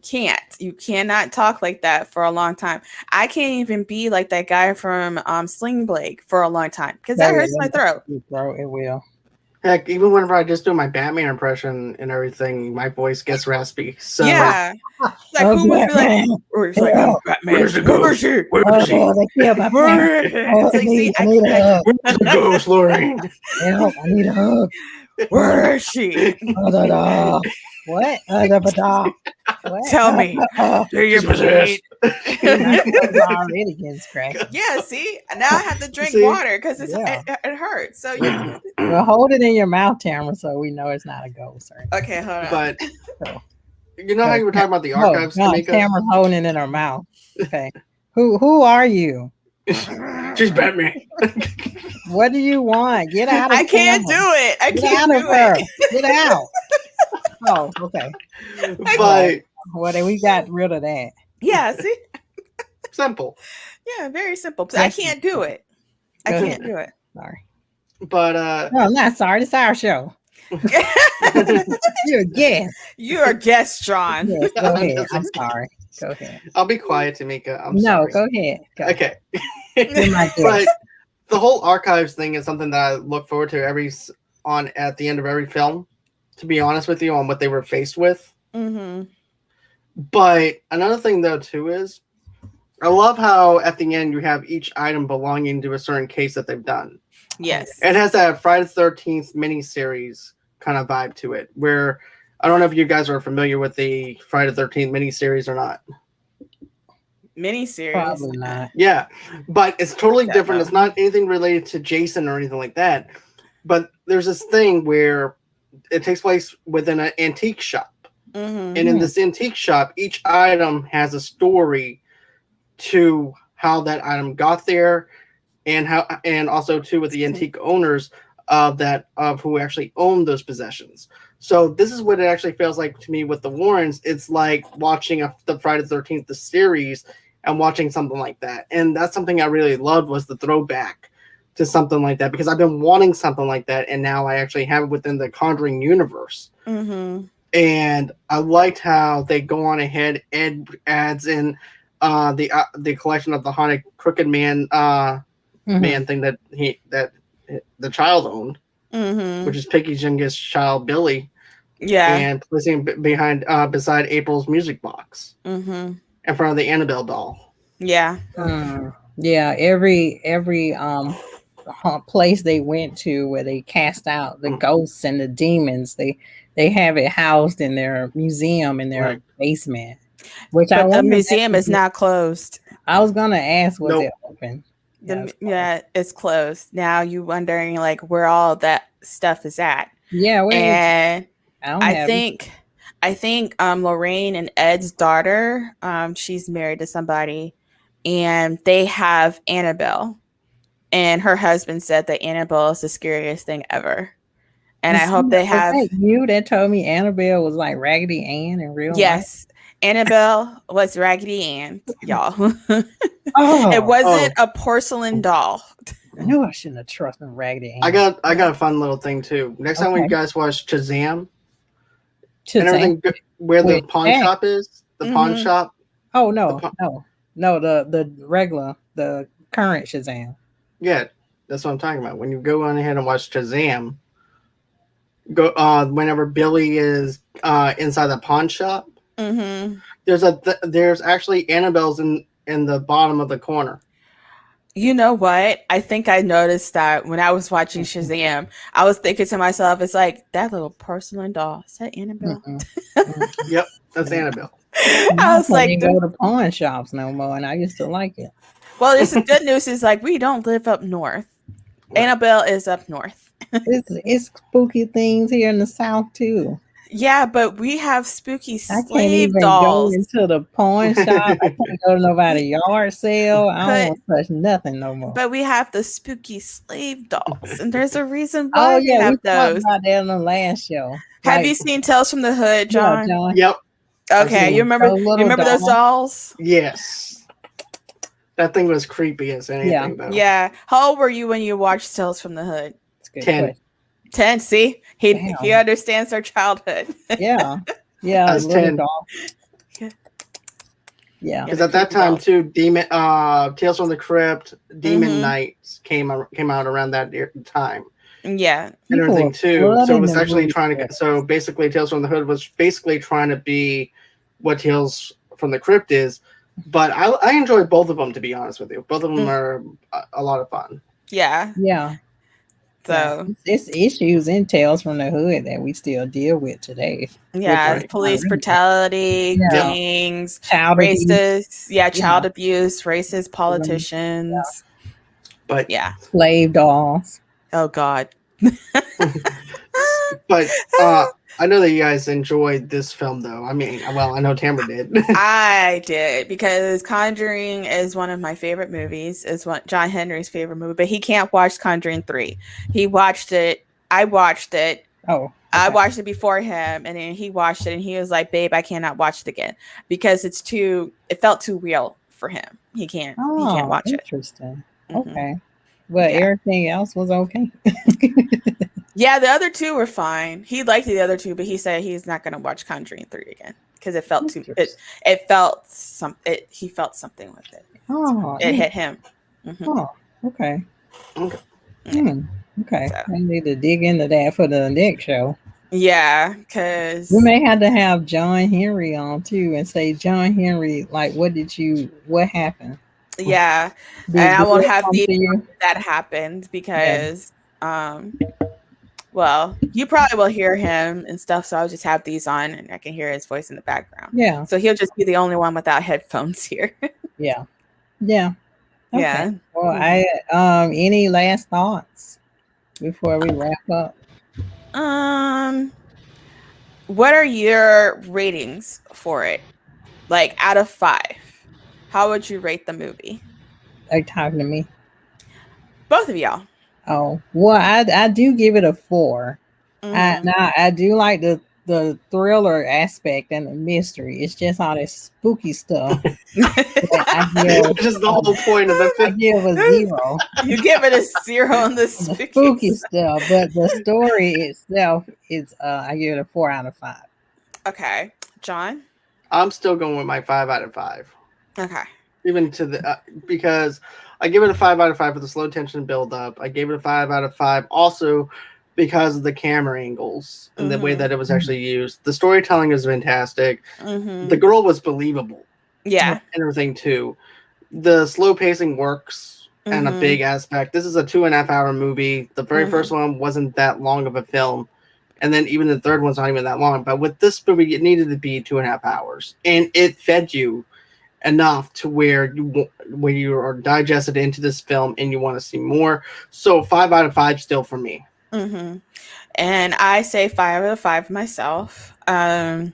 cannot talk like that for a long time. I can't even be like that guy from Sling Blade for a long time because that hurts my throat.
It will.
Heck, even whenever I just do my Batman impression and everything, my voice gets raspy. So
yeah, who would be like, Batman? Where's the ghost? Where's he?
I need a hug.
Where's the ghost, Lorraine?
Help! I need a hug.
Where is she?
What?
Tell me. Do you believe?
Already getting scratched.
Yeah, see? Now I have to drink water because it hurts. So
well, hold it in your mouth, Tamara, so we know it's not a ghost.
Okay, hold on.
But you know how you were talking about the archives?
Tamara's holding it in her mouth. Okay. Who are you?
She's Batman.
What do you want? Get out of
I can't do it. I can't do it.
Get out. Oh, okay.
But
well, we got rid of that.
Yeah, see?
Simple.
Yeah, very simple. I can't do it. I can't do it.
Sorry.
But
no, I'm not sorry. It's our show. You're a guest.
You're a guest, John.
Yes, go ahead. I'm sorry. Go ahead.
I'll be quiet, Tomeka. I'm
sorry.
Go
ahead.
Okay. But the whole archives thing is something that I look forward to at the end of every film, to be honest with you, on what they were faced with. But another thing though too is I love how at the end you have each item belonging to a certain case that they've done.
Yes.
It has that Friday the 13th miniseries kind of vibe to it, where I don't know if you guys are familiar with the Friday the 13th miniseries or not.
Miniseries?
Probably not.
Yeah, but it's totally different. It's not anything related to Jason or anything like that. But there's this thing where it takes place within an antique shop. And in this antique shop, each item has a story to how that item got there, and also too with the antique owners of who actually own those possessions. So this is what it actually feels like to me with the Warrens. It's like watching the Friday the 13th the series and watching something like that. And that's something I really loved, was the throwback to something like that, because I've been wanting something like that, and now I actually have it within the Conjuring universe.
Mm-hmm.
And I liked how they go on ahead and adds in the collection of the haunted crooked man man thing that the child owned, which is Piggy's youngest child, Billy.
Yeah,
and placing behind beside April's music box in front of the Annabelle doll.
Yeah.
Yeah, every place they went to where they cast out the ghosts and the demons, they have it housed in their museum in their basement. Which
but the museum is now closed.
I was gonna ask, was it open?
Yeah, it's closed. Now you wondering like where all that stuff is at.
Yeah,
and I think Lorraine and Ed's daughter, she's married to somebody, and they have Annabelle. And her husband said that Annabelle is the scariest thing ever. And I hope they have.
Was that you that told me Annabelle was like Raggedy Ann in real life?
Yes, Annabelle was Raggedy Ann, y'all. It wasn't a porcelain doll.
I knew I shouldn't have trusted Raggedy Ann.
I got a fun little thing too. Next time when you guys watch Shazam. And everything where the pawn shop is, the pawn shop.
Oh no, the regular, the current Shazam.
Yeah, that's what I'm talking about. When you go on ahead and watch Shazam, go whenever Billy is inside the pawn shop. There's actually Annabelle's in the bottom of the corner.
You know what? I think I noticed that when I was watching Shazam. I was thinking to myself, it's like that little porcelain doll. Is that Annabelle?
Yep, that's Annabelle.
I was like,
go to pawn shops no more, and I used to like it.
Well, there's some good news. Is like we don't live up north. Annabelle is up north.
It's spooky things here in the South too.
Yeah, but we have spooky slave dolls. I can't even
go into the pawn shop. I can't go to nobody's yard sale. I don't want to touch nothing no more.
But we have the spooky slave dolls, and there's a reason why we have those.
Talked about that on the last show.
Have you seen Tales from the Hood, John?
Yeah, John. Yep.
Okay, you remember those dolls?
Yes. That thing was creepy as anything, though.
Yeah. How old were you when you watched Tales from the Hood?
10.
10. See, he understands our childhood.
Yeah.
I was 10. Yeah. Because at that time too, Tales from the Crypt, Demon Knights came out around that time.
Yeah.
And everything too. So it was actually so basically Tales from the Hood was basically trying to be what Tales from the Crypt is. But I enjoy both of them, to be honest with you. Both of them are a lot of fun.
Yeah.
Yeah.
So
it's issues in Tales from the Hood that we still deal with today.
Yeah, police brutality, gangs, child abuse, racist politicians.
But
slave dolls.
Oh God.
But I know that you guys enjoyed this film, though. I mean, well, I know Tamara did.
I did, because Conjuring is one of my favorite movies. It's John Henry's favorite movie, but he can't watch Conjuring 3. He watched it. I watched it.
Oh. Okay.
I watched it before him, and then he watched it, and he was like, "Babe, I cannot watch it again because it felt too real for him. He can't watch it."
Interesting. Okay. But everything else was okay.
Yeah, the other two were fine. He liked the other two, but he said he's not going to watch Conjuring 3 again because it felt too. He felt something with it.
Oh,
it hit him.
Oh, okay. Okay. So. I need to dig into that for the next show.
Yeah, because
we may have to have John Henry on too and say, John Henry, like, what happened?
Yeah, and I won't have that happened because. Well, you probably will hear him and stuff, so I'll just have these on and I can hear his voice in the background.
Yeah.
So he'll just be the only one without headphones here.
Yeah. Yeah. Okay.
Yeah.
Well, any last thoughts before we wrap up?
What are your ratings for it? Like out of 5. How would you rate the movie?
Are you talking to me?
Both of y'all.
Oh, well, I do give it a 4. I do like the the thriller aspect and the mystery. It's just all this spooky stuff. Which
is the whole point of the
I give a 0.
You give it a 0 on the
spooky stuff, but the story itself is I give it a 4 out of 5.
Okay, John.
I'm still going with my 5 out of 5.
Okay.
Even to the because I give it a 5 out of 5 for the slow tension build up. I gave it a 5 out of 5 also because of the camera angles and the way that it was actually used. The storytelling is fantastic. The girl was believable.
Yeah.
And everything too. The slow pacing works and a big aspect. This is a 2.5 hour movie. The very first one wasn't that long of a film. And then even the third one's not even that long. But with this movie, it needed to be 2.5 hours. And it fed you enough to where you are digested into this film and you want to see more. So 5 out of 5 still for me.
And I say 5 out of 5 myself. I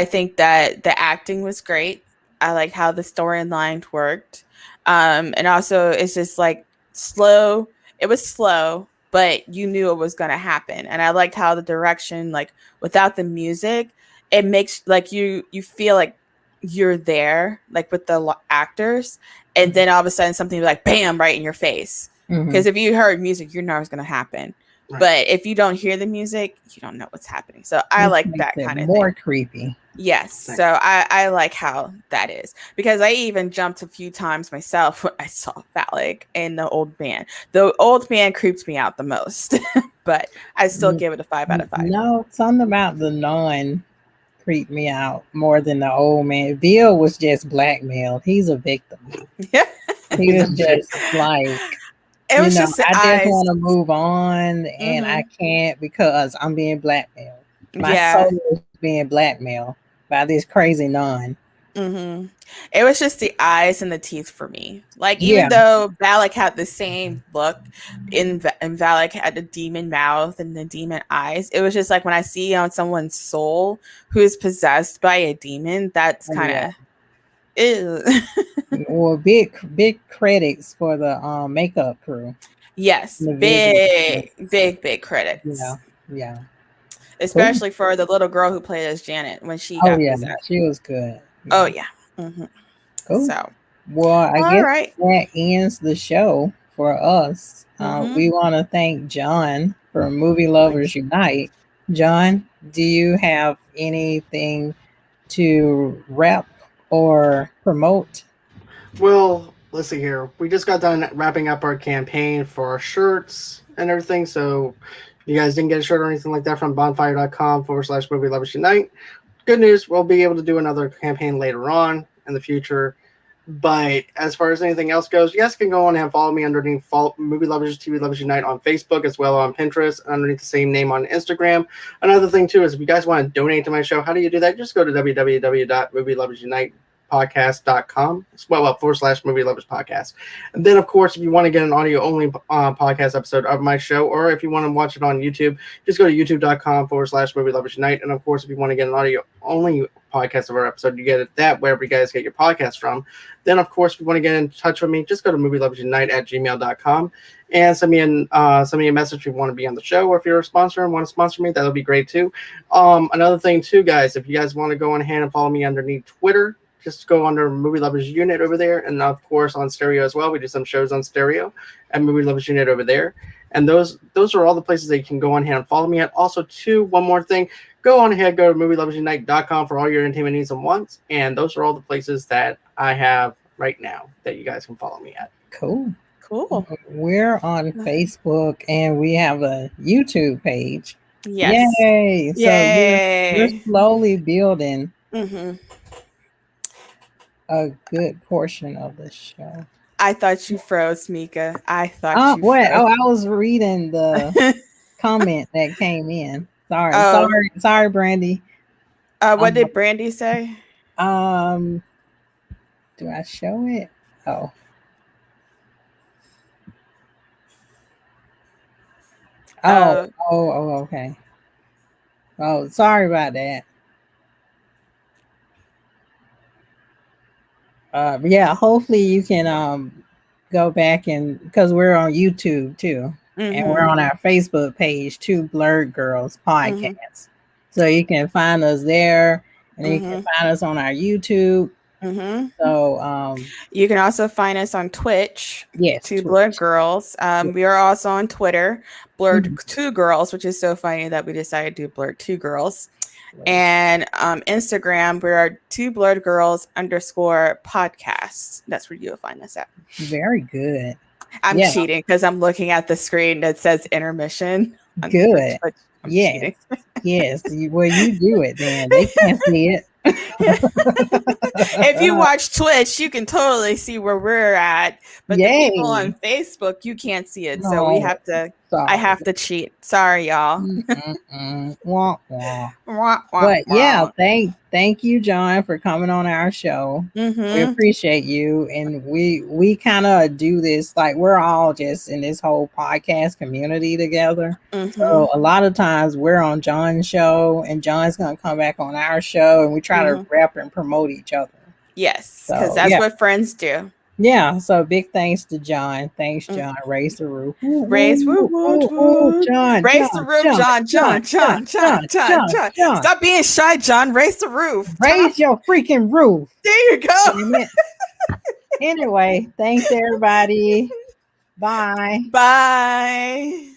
think that the acting was great. I like how the storyline worked. And also it's just like slow. It was slow, but you knew it was going to happen. And I liked how the direction, like without the music, it makes like you feel like you're there, like with the actors. And then all of a sudden something like bam, right in your face. Because if you heard music, you know it's going to happen. Right. But if you don't hear the music, you don't know what's happening. So I like that kind of
more
thing.
Creepy.
Yes. Thanks. So I like how that is, because I even jumped a few times myself when I saw Phallic and the old man. The old man creeps me out the most, but I still give it a 5 out of 5.
No, something about the nun creeped me out more than the old man. Bill was just blackmailed. He's a victim. He was just like,
it was just
I just want to move on and I can't because I'm being blackmailed. My soul is being blackmailed by this crazy nun.
It was just the eyes and the teeth for me. Like, even though Valak had the same look, and Valak had the demon mouth and the demon eyes, it was just like when I see on someone's soul who is possessed by a demon, that's kind of
Well, big credits for the makeup crew.
Yes, big credits.
Yeah.
Especially for the little girl who played as Janet when she got possessed.
She was good.
Oh yeah.
Cool.
So,
well, I guess that ends the show for us. We want to thank John for Movie Lovers Unite. John, do you have anything to wrap or promote?
Well, let's see here. We just got done wrapping up our campaign for our shirts and everything. So if you guys didn't get a shirt or anything like that from bonfire.com/Movie Lovers Unite, good news, we'll be able to do another campaign later on in the future. But as far as anything else goes, you guys can go on and follow me underneath Movie Lovers TV Lovers Unite on Facebook, as well on Pinterest, and underneath the same name on Instagram. Another thing too is if you guys want to donate to my show, how do you do that? Just go to www.movieloversunite.podcast.com /Movie Lovers Podcast. And then, of course, if you want to get an audio only podcast episode of my show, or if you want to watch it on YouTube, just go to youtube.com /Movie Lovers Unite. And of course, if you want to get an audio only podcast of our episode, you get it that wherever you guys get your podcast from. Then, of course, if you want to get in touch with me, just go to movieloversunite@gmail.com and send me a message if you want to be on the show, or if you're a sponsor and want to sponsor me, that'll be great too. Another thing too, guys, if you guys want to go on ahead and follow me underneath Twitter, just go under Movie Lovers Unit over there, and of course on stereo as well. We do some shows on stereo and Movie Lovers Unit over there. And those are all the places that you can go on ahead and follow me at. Also, too, one more thing. Go on ahead, go to movieloversunite.com for all your entertainment needs and wants. And those are all the places that I have right now that you guys can follow me at.
Cool.
We're
on Facebook and we have a YouTube page.
Yes.
Yay. So we're slowly building a good portion of the show.
I thought you froze, Mika. I thought you
froze. I was reading the comment that came in. Sorry, Brandy.
What did Brandy say?
Do I show it? Oh. Okay. Oh, sorry about that. Hopefully you can go back and because we're on YouTube too. And we're on our Facebook page too, Blerd Girls Podcast. So you can find us there, and you can find us on our YouTube. So
you can also find us on Twitch.
Yes,
Two Blerd Girls. We are also on Twitter, Blerd 2 Girls, which is so funny that we decided to do Blerd 2 Girls. And Instagram, we are 2 Blerd Girls _podcasts. That's where you'll find us at.
Very good.
I'm cheating because I'm looking at the screen that says intermission.
Good. Yes. Yes. Well, you do it then. They can't see it.
If you watch Twitch, you can totally see where we're at. But the people on Facebook, you can't see it. So we have to. I have to cheat. Sorry, y'all.
Wah, wah. But yeah, thank you, John, for coming on our show. We appreciate you, and we kind of do this like we're all just in this whole podcast community together. So a lot of times we're on John's show, and John's gonna come back on our show, and we try to rep and promote each other.
Yes, because that's what friends do.
Yeah, so big thanks to John. Thanks, John. Raise the roof.
Raise
John.
Raise the roof, John. Stop being shy, John. Raise the roof.
Raise your freaking roof.
There you go.
Anyway, thanks everybody. Bye.
Bye.